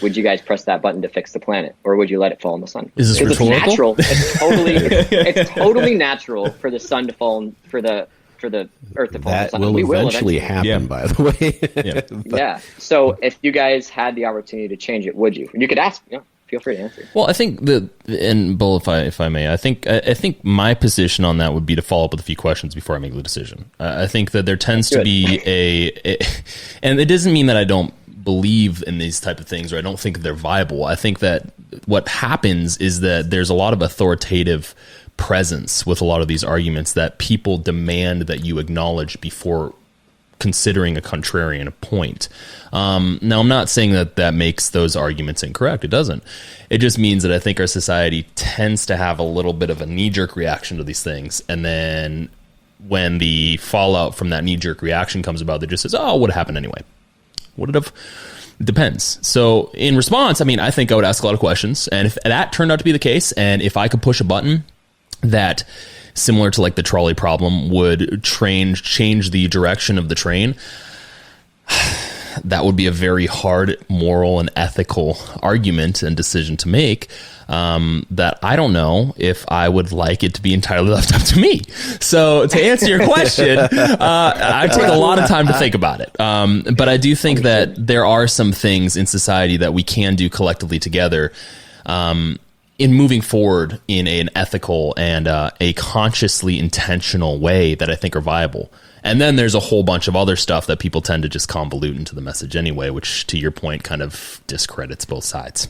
Would you guys press that button to fix the planet, or would you let it fall in the sun? Is this rhetorical? It's natural. It's totally natural for the sun to fall, for the Earth to fall in the sun. That will eventually happen, by the way. Yeah. So if you guys had the opportunity to change it, would you? You could ask. Feel free to answer. Well, I think and Bull, if I may, I think my position on that would be to follow up with a few questions before I make the decision. I think that there tends to be and it doesn't mean that I don't believe in these type of things or I don't think they're viable. I think that what happens is that there's a lot of authoritative presence with a lot of these arguments that people demand that you acknowledge before considering a contrarian point. Now, I'm not saying that makes those arguments incorrect. It doesn't. It just means that I think our society tends to have a little bit of a knee-jerk reaction to these things. And then when the fallout from that knee-jerk reaction comes about, it just says, oh, it would have happened anyway. Would it have? It depends. So in response, I mean, I think I would ask a lot of questions. And if that turned out to be the case, and if I could push a button that, similar to like the trolley problem, would change the direction of the train, that would be a very hard moral and ethical argument and decision to make, that I don't know if I would like it to be entirely left up to me. So to answer your question, I take a lot of time to think about it. But I do think that there are some things in society that we can do collectively together, in moving forward in an ethical and a consciously intentional way that I think are viable. And then there's a whole bunch of other stuff that people tend to just convolute into the message anyway, which, to your point, kind of discredits both sides.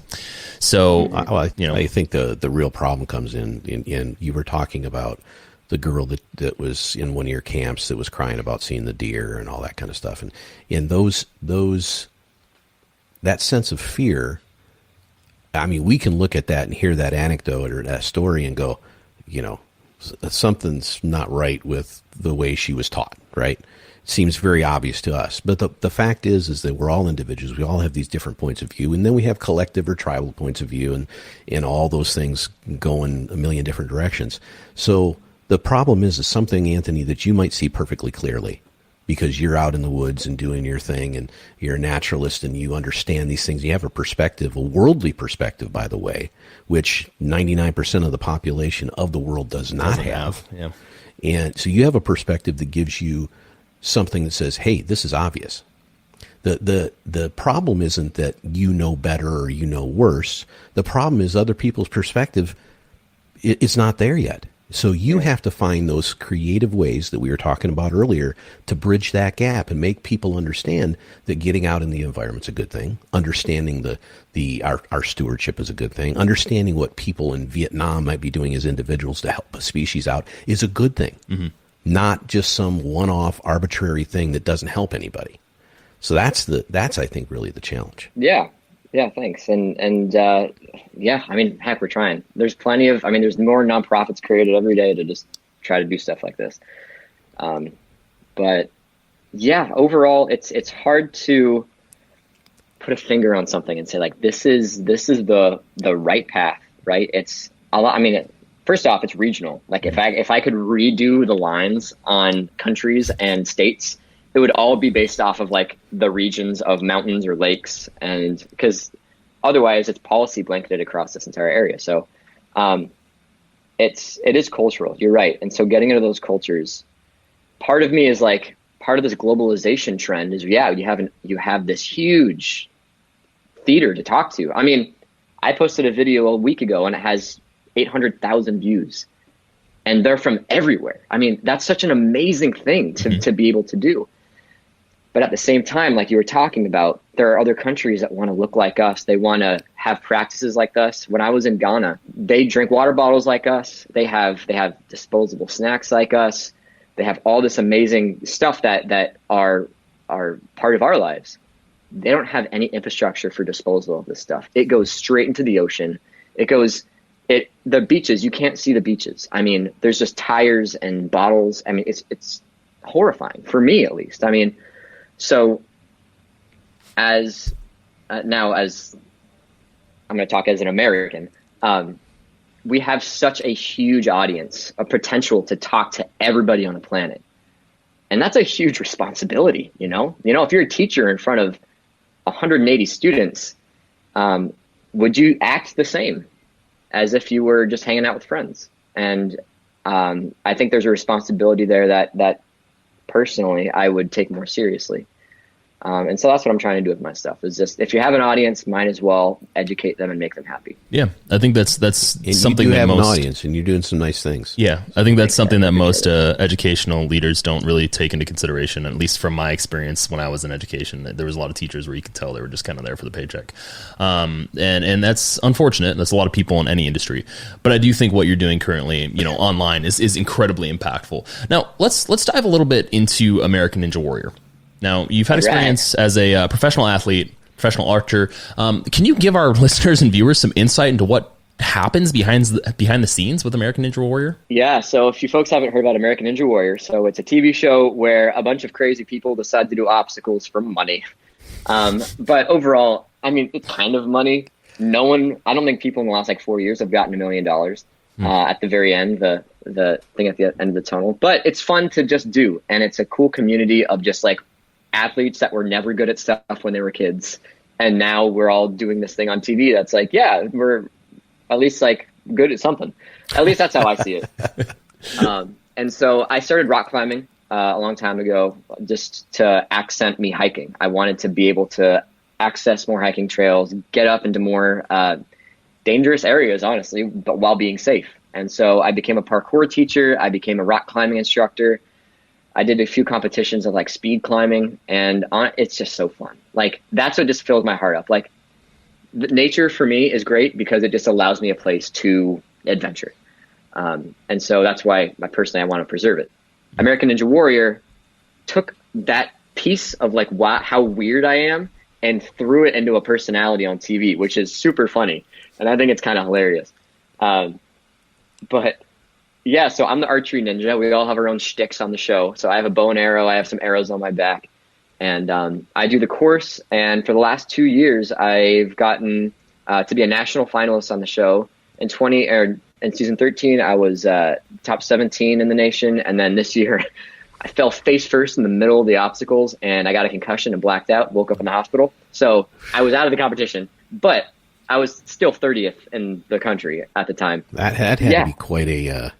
So, I think the real problem comes in you were talking about the girl that was in one of your camps that was crying about seeing the deer and all that kind of stuff. And in that sense of fear, I mean, we can look at that and hear that anecdote or that story and go, something's not right with the way she was taught, right? It seems very obvious to us. But the fact is that we're all individuals. We all have these different points of view. And then we have collective or tribal points of view, and all those things go in a million different directions. So the problem is something, Anthony, that you might see perfectly clearly because you're out in the woods and doing your thing, and you're a naturalist and you understand these things. You have a perspective, a worldly perspective, by the way, which 99% of the population of the world does not have. Yeah. And so you have a perspective that gives you something that says, hey, this is obvious. The problem isn't that you know better or you know worse. The problem is other people's perspective, it's not there yet. So you have to find those creative ways that we were talking about earlier to bridge that gap and make people understand that getting out in the environment's a good thing, understanding our stewardship is a good thing, understanding what people in Vietnam might be doing as individuals to help a species out is a good thing, not just some one-off arbitrary thing that doesn't help anybody. So that's I think really the challenge. Yeah, thanks. And yeah, I mean, heck, we're trying. There's there's more nonprofits created every day to just try to do stuff like this. But yeah, overall, it's hard to put a finger on something and say like, this is the right path, right? It's a lot. I mean, first off, it's regional. Like if I could redo the lines on countries and states, it would all be based off of like the regions of mountains or lakes, and because otherwise it's policy blanketed across this entire area. So it is cultural. You're right. And so getting into those cultures, part of me is like, part of this globalization trend is, you have this huge theater to talk to. I mean, I posted a video a week ago and it has 800,000 views, and they're from everywhere. I mean, that's such an amazing thing to be able to do. But at the same time, like you were talking about, there are other countries that want to look like us. They want to have practices like us. When I was in Ghana, they drink water bottles like us. They have disposable snacks like us. They have all this amazing stuff that are part of our lives. They don't have any infrastructure for disposal of this stuff. It goes straight into the ocean. The beaches, you can't see the beaches. I mean, there's just tires and bottles. I mean, it's horrifying for me, at least. I mean, so as I'm going to talk as an American, we have such a huge audience, a potential to talk to everybody on the planet. And that's a huge responsibility, you know, if you're a teacher in front of 180 students, would you act the same as if you were just hanging out with friends? And I think there's a responsibility there that personally I would take more seriously. And so that's what I'm trying to do with my stuff, is just, if you have an audience, might as well educate them and make them happy. Yeah, I think that's and something you do that have most an audience, and you're doing some nice things. Yeah, I think that's something that most educational leaders don't really take into consideration. At least from my experience when I was in education, there was a lot of teachers where you could tell they were just kind of there for the paycheck, and that's unfortunate. That's a lot of people in any industry. But I do think what you're doing currently, online, is incredibly impactful. Now let's dive a little bit into American Ninja Warrior. Now, you've had experience as a professional athlete, professional archer. Can you give our listeners and viewers some insight into what happens behind the scenes with American Ninja Warrior? Yeah, so if you folks haven't heard about American Ninja Warrior, so it's a TV show where a bunch of crazy people decide to do obstacles for money. But overall, I mean, it's kind of money. I don't think people in the last 4 years have gotten $1 million at the very end, the thing at the end of the tunnel. But it's fun to just do, and it's a cool community of just athletes that were never good at stuff when they were kids. And now we're all doing this thing on TV that's like, yeah, we're at least like good at something. At least that's how I see it. And so I started rock climbing a long time ago, just to accent me hiking. I wanted to be able to access more hiking trails, get up into more dangerous areas, honestly, but while being safe. And so I became a parkour teacher. I became a rock climbing instructor. I did a few competitions of like speed climbing, and it's just so fun. Like, that's what just fills my heart up. Like, nature for me is great because it just allows me a place to adventure. And so that's why personally I want to preserve it. American Ninja Warrior took that piece of like how weird I am and threw it into a personality on TV, which is super funny. And I think it's kind of hilarious. But yeah, so I'm the archery ninja. We all have our own shticks on the show. So I have a bow and arrow. I have some arrows on my back. And I do the course. And for the last 2 years, I've gotten to be a national finalist on the show. In season 13, I was top 17 in the nation. And then this year, I fell face first in the middle of the obstacles, and I got a concussion and blacked out, woke up in the hospital. So I was out of the competition, but I was still 30th in the country at the time. That had to be quite a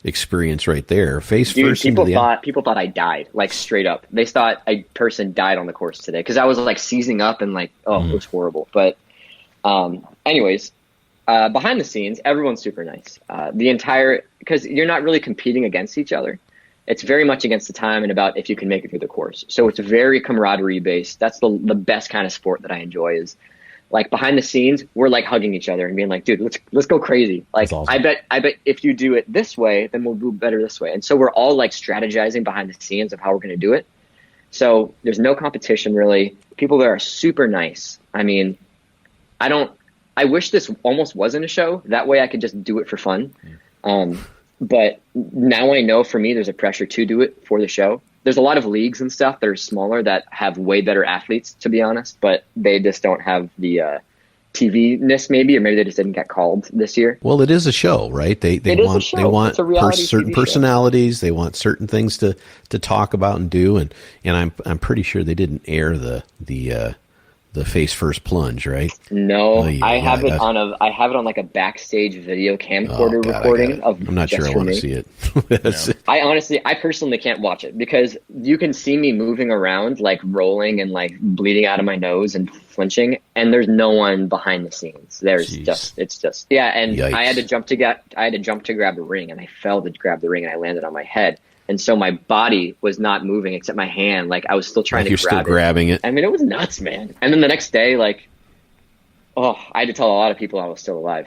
experience right there. Face first. People thought I died, like straight up. They thought a person died on the course today because I was like seizing up and like, it was horrible. But anyways, behind the scenes, everyone's super nice. Because you're not really competing against each other. It's very much against the time and about if you can make it through the course. So it's very camaraderie based. That's the best kind of sport that I enjoy, is like behind the scenes, we're like hugging each other and being like, dude, let's go crazy. Like, awesome. I bet if you do it this way, then we'll do better this way. And so we're all like strategizing behind the scenes of how we're going to do it. So there's no competition really. People there are super nice. I mean, I wish this almost wasn't a show. That way I could just do it for fun. But now I know for me, there's a pressure to do it for the show. There's a lot of leagues and stuff that are smaller that have way better athletes, to be honest, but they just don't have the TV-ness maybe, or maybe they just didn't get called this year. Well, it is a show, right? They want certain personalities. They want certain things to talk about and do, and I'm pretty sure they didn't air the face first plunge, right? No, I have it on like a backstage video camcorder recording of. I'm not sure I want to see it. I personally can't watch it because you can see me moving around, like rolling and like bleeding out of my nose and flinching, and there's no one behind the scenes. It's just and yikes. I had to jump to grab a ring, and I fell to grab the ring, and I landed on my head. And so my body was not moving except my hand. Like I was still trying to grab it. You're still grabbing it. I mean, it was nuts, man. And then the next day, like, I had to tell a lot of people I was still alive.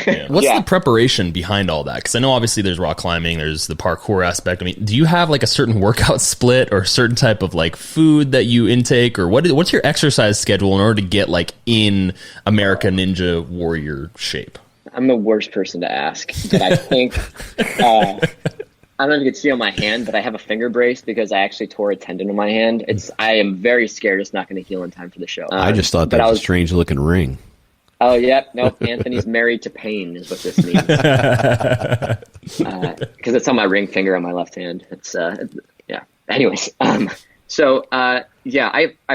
Yeah. What's the preparation behind all that? Because I know obviously there's rock climbing, there's the parkour aspect. I mean, do you have like a certain workout split or a certain type of like food that you intake, or what's your exercise schedule in order to get like in American Ninja Warrior shape? I'm the worst person to ask, but I think I don't know if you can see on my hand, but I have a finger brace because I actually tore a tendon in my hand. I am very scared it's not going to heal in time for the show. I just thought that was a strange looking ring. Oh, yeah. Nope. Anthony's married to pain is what this means. Because it's on my ring finger on my left hand. It's, yeah. Anyways. I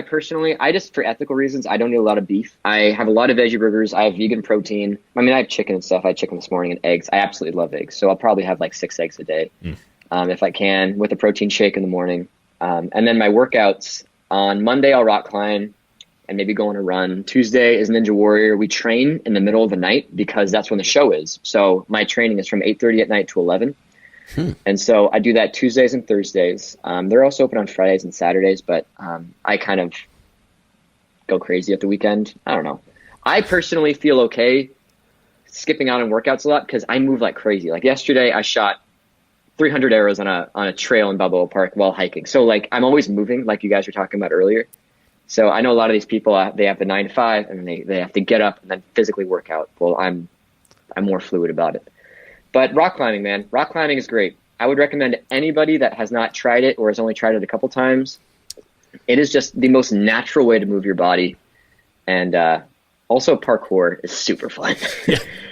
personally, just for ethical reasons, I don't eat a lot of beef. I have a lot of veggie burgers. I have vegan protein. I mean, I have chicken and stuff. I had chicken this morning and eggs. I absolutely love eggs. So I'll probably have like 6 eggs a day if I can, with a protein shake in the morning. And then my workouts, on Monday, I'll rock climb and maybe go on a run. Tuesday is Ninja Warrior. We train in the middle of the night because that's when the show is. So my training is from 8:30 at night to 11. And so I do that Tuesdays and Thursdays. They're also open on Fridays and Saturdays, but I kind of go crazy at the weekend. I don't know. I personally feel okay skipping out on workouts a lot because I move like crazy. Like yesterday, I shot 300 arrows on a trail in Balboa Park while hiking. So like I'm always moving, like you guys were talking about earlier. So I know a lot of these people, they have the 9 to 5 and they have to get up and then physically work out. Well, I'm more fluid about it. But rock climbing, man, rock climbing is great. I would recommend to anybody that has not tried it or has only tried it a couple times. It is just the most natural way to move your body. And also parkour is super fun.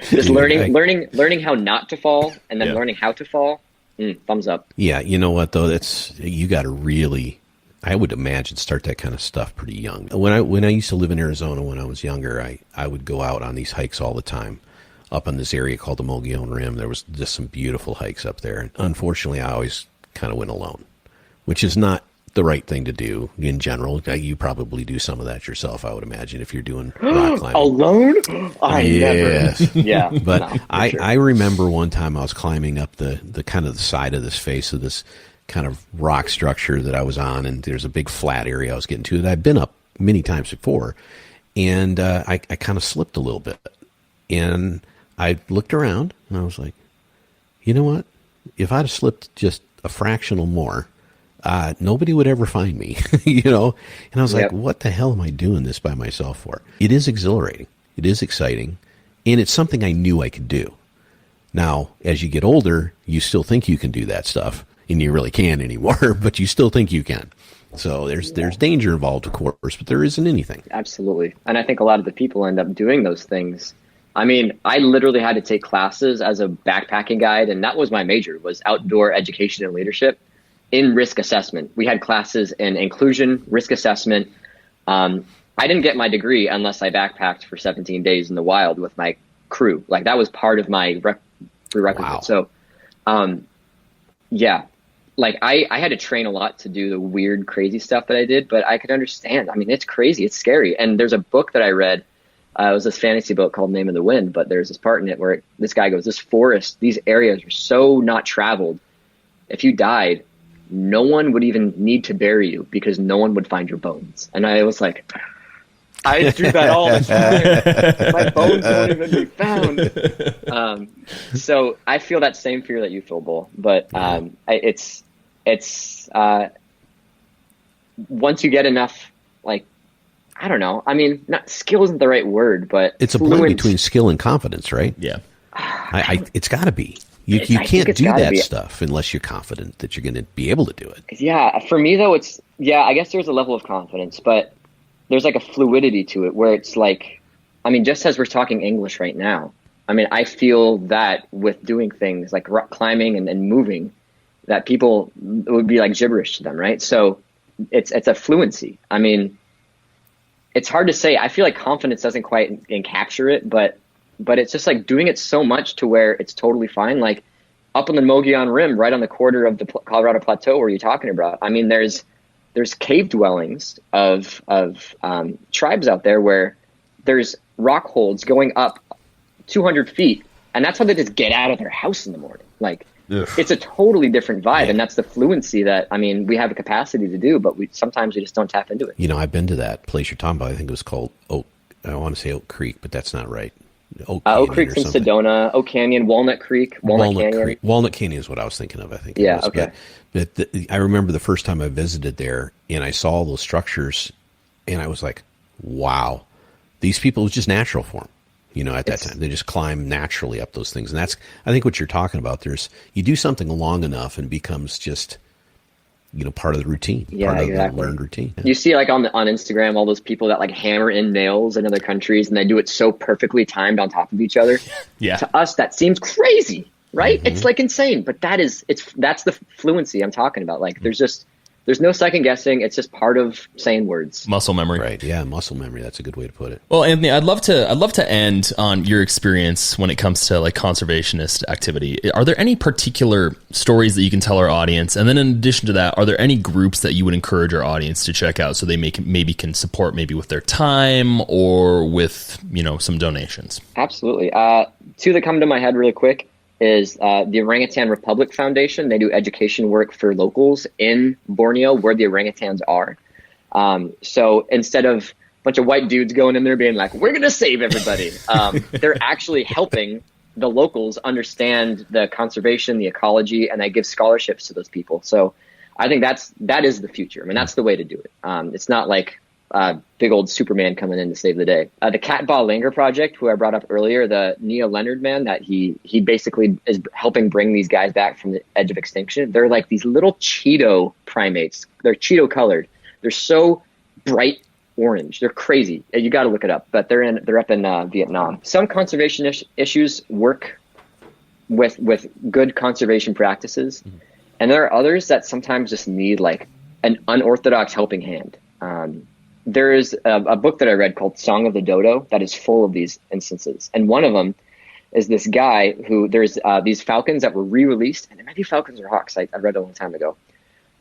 Just learning how not to fall and then learning how to fall Thumbs up. Yeah, you know what though? You got to really, I would imagine, start that kind of stuff pretty young. When I used to live in Arizona when I was younger, I would go out on these hikes all the time, up in this area called the Mogollon Rim. There was just some beautiful hikes up there. And unfortunately, I always kind of went alone, which is not the right thing to do in general. You probably do some of that yourself, I would imagine, if you're doing rock climbing. Alone? Never. Yeah. But no, I remember one time I was climbing up the kind of the side of this face of this kind of rock structure that I was on, and there's a big flat area I was getting to that I'd been up many times before, and I kind of slipped a little bit. And I looked around, and I was like, you know what? If I'd have slipped just a fractional more, nobody would ever find me, you know? And I was like, what the hell am I doing this by myself for? It is exhilarating. It is exciting. And it's something I knew I could do. Now, as you get older, you still think you can do that stuff, and you really can't anymore, but you still think you can. So there's danger involved, of course, but there isn't anything. Absolutely. And I think a lot of the people end up doing those things. I mean, I literally had to take classes as a backpacking guide, and that was my major, was outdoor education and leadership in risk assessment. We had classes in inclusion, risk assessment. I didn't get my degree unless I backpacked for 17 days in the wild with my crew. Like, that was part of my prerequisite. Wow. So, like I had to train a lot to do the weird, crazy stuff that I did, but I could understand. I mean, it's crazy. It's scary. And there's a book that I read. It was this fantasy book called Name of the Wind, but there's this part in it where this guy goes, this forest, these areas are so not traveled. If you died, no one would even need to bury you because no one would find your bones. And I was like, I do that all the time. My bones won't even be found. So I feel that same fear that you feel, Bull. But it's once you get enough, like, I don't know. I mean, not skill isn't the right word, but it's a blend between skill and confidence, right? Yeah. It's got to be. You can't do that stuff unless you're confident that you're going to be able to do it. Yeah. For me, though, I guess there's a level of confidence, but there's like a fluidity to it where it's like, I mean, just as we're talking English right now, I mean, I feel that with doing things like rock climbing and moving, that people, it would be like gibberish to them, right? So it's a fluency. I mean, it's hard to say. I feel like confidence doesn't quite encapture it, but it's just like doing it so much to where it's totally fine. Like up on the Mogollon Rim, right on the corner of the Colorado Plateau where you're talking about. I mean, there's cave dwellings of tribes out there where there's rock holds going up 200 feet, and that's how they just get out of their house in the morning. Like, it's a totally different vibe, and that's the fluency that, I mean, we have the capacity to do, but sometimes we just don't tap into it. You know, I've been to that place you're talking about. I think it was called I want to say Oak Creek, but that's not right. Oak Creek's in Sedona, Oak Canyon, Walnut Creek, Walnut Canyon. Walnut Canyon is what I was thinking of, I think. Yeah, okay. But I remember the first time I visited there, and I saw those structures, and I was like, wow, these people, it was just natural for them. You know, at that time, they just climb naturally up those things. And that's, I think, what you're talking about. You do something long enough and it becomes just, you know, part of the routine. Yeah, part exactly. of the learned routine. Yeah. You see, like on Instagram, all those people that like hammer in nails in other countries, and they do it so perfectly timed on top of each other. Yeah. To us, that seems crazy, right? Mm-hmm. It's like insane, but that's the fluency I'm talking about. Like, there's no second guessing. It's just part of saying words. Muscle memory. Right. Yeah. Muscle memory. That's a good way to put it. Well, Anthony, I'd love to end on your experience when it comes to like conservationist activity. Are there any particular stories that you can tell our audience? And then in addition to that, are there any groups that you would encourage our audience to check out so they maybe can support maybe with their time or with, you know, some donations? Absolutely. Two that come to my head really quick is the Orangutan Republic Foundation. They do education work for locals in Borneo where the orangutans are. So instead of a bunch of white dudes going in there being like, we're going to save everybody, they're actually helping the locals understand the conservation, the ecology, and they give scholarships to those people. So I think that is the future. I mean, that's the way to do it. It's not like big old Superman coming in to save the day. The Cat Ba Langer Project, who I brought up earlier, the Nia Leonard man, that he basically is helping bring these guys back from the edge of extinction. They're like these little Cheeto primates. They're Cheeto colored. They're so bright orange. They're crazy. You got to look it up. But they're up in Vietnam. Some conservation issues work with good conservation practices. Mm-hmm. And there are others that sometimes just need like an unorthodox helping hand. There is a book that I read called Song of the Dodo that is full of these instances. And one of them is this guy who there's these falcons that were re-released, and it might be falcons or hawks. I read it a long time ago.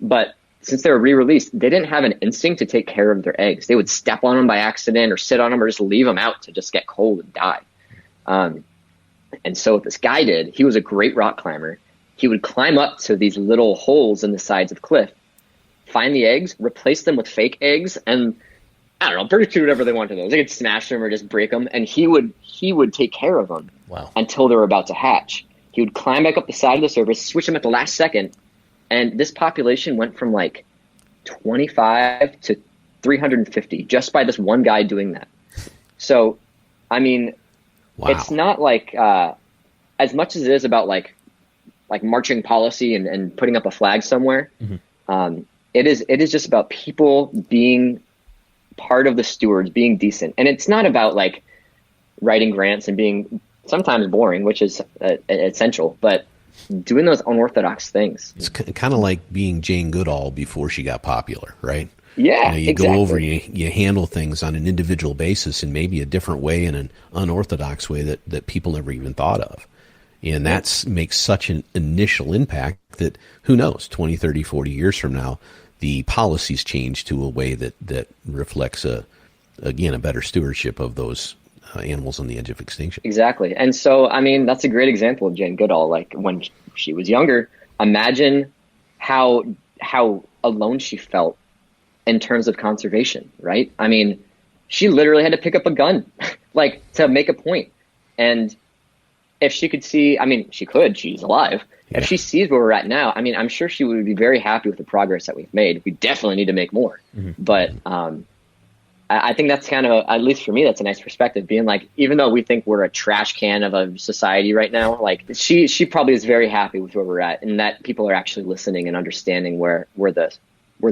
But since they were re-released, they didn't have an instinct to take care of their eggs. They would step on them by accident or sit on them or just leave them out to just get cold and die. And so what this guy did, he was a great rock climber. He would climb up to these little holes in the sides of the cliff, find the eggs, replace them with fake eggs, and I don't know, birds could do whatever they want to those. They could smash them or just break them, and he would take care of them until they were about to hatch. He would climb back up the side of the surface, switch them at the last second, and this population went from like 25 to 350 just by this one guy doing that. So, I mean, it's not like as much as it is about like marching policy and putting up a flag somewhere. Mm-hmm. It is just about people being part of the stewards, being decent. And it's not about like writing grants and being sometimes boring, which is essential, but doing those unorthodox things. It's kind of like being Jane Goodall before she got popular, right? Yeah, you exactly. Go over, you handle things on an individual basis in maybe a different way, in an unorthodox way that people never even thought of. And that makes such an initial impact that who knows, 20, 30, 40 years from now, the policies change to a way that reflects a better stewardship of those animals on the edge of extinction. Exactly. And so, I mean, that's a great example of Jane Goodall. Like when she was younger, imagine how alone she felt in terms of conservation, right? I mean, she literally had to pick up a gun, like to make a point. And if she could see, I mean, she's alive. Yeah. If she sees where we're at now, I mean, I'm sure she would be very happy with the progress that we've made. We definitely need to make more. Mm-hmm. But I think that's kind of, at least for me, that's a nice perspective, being like, even though we think we're a trash can of a society right now, like she probably is very happy with where we're at, and that people are actually listening and understanding where the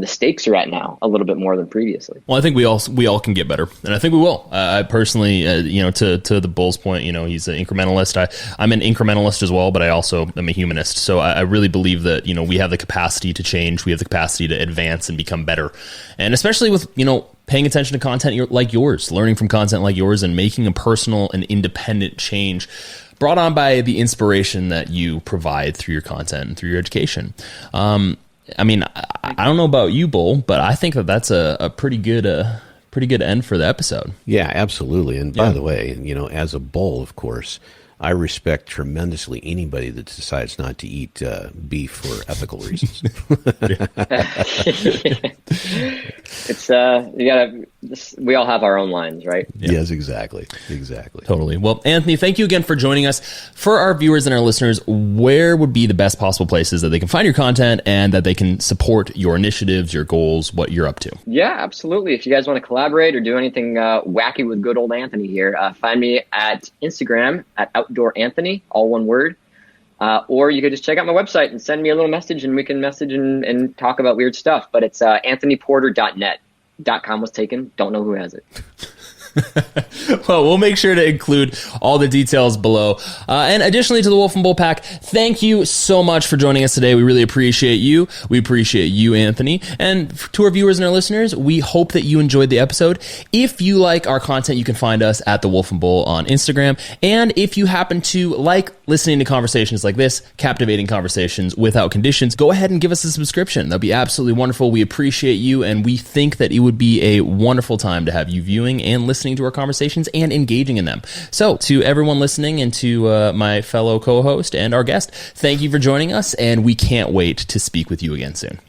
stakes are at now a little bit more than previously. Well, I think we all can get better, and I think we will. I personally, to the Bull's point, he's an incrementalist. I'm an incrementalist as well, but I also am a humanist. So I really believe that, we have the capacity to change. We have the capacity to advance and become better. And especially with, paying attention to content like yours, learning from content like yours, and making a personal and independent change brought on by the inspiration that you provide through your content and through your education. I mean, I don't know about you, Bull, but I think that's a pretty good end for the episode. Yeah, absolutely. And by the way, as a bull, of course, I respect tremendously anybody that decides not to eat beef for ethical reasons. It's we all have our own lines, right? Yeah. Yes, exactly. Totally. Well, Anthony, thank you again for joining us. For our viewers and our listeners, where would be the best possible places that they can find your content and that they can support your initiatives, your goals, what you're up to? Yeah, absolutely. If you guys want to collaborate or do anything wacky with good old Anthony here, find me at Instagram at Outdoor Anthony, all one word. Or you could just check out my website and send me a little message, and we can message and talk about weird stuff. But it's anthonyporter.net. .com was taken. Don't know who has it. Well, we'll make sure to include all the details below. And additionally to the Wolf and Bull Pack, thank you so much for joining us today. We really appreciate you. We appreciate you, Anthony. And to our viewers and our listeners, we hope that you enjoyed the episode. If you like our content, you can find us at the Wolf and Bull on Instagram. And if you happen to like listening to conversations like this, captivating conversations without conditions, go ahead and give us a subscription. That'd be absolutely wonderful. We appreciate you, and we think that it would be a wonderful time to have you viewing and listening to our conversations and engaging in them. So to everyone listening, and to my fellow co-host and our guest, thank you for joining us, and we can't wait to speak with you again soon.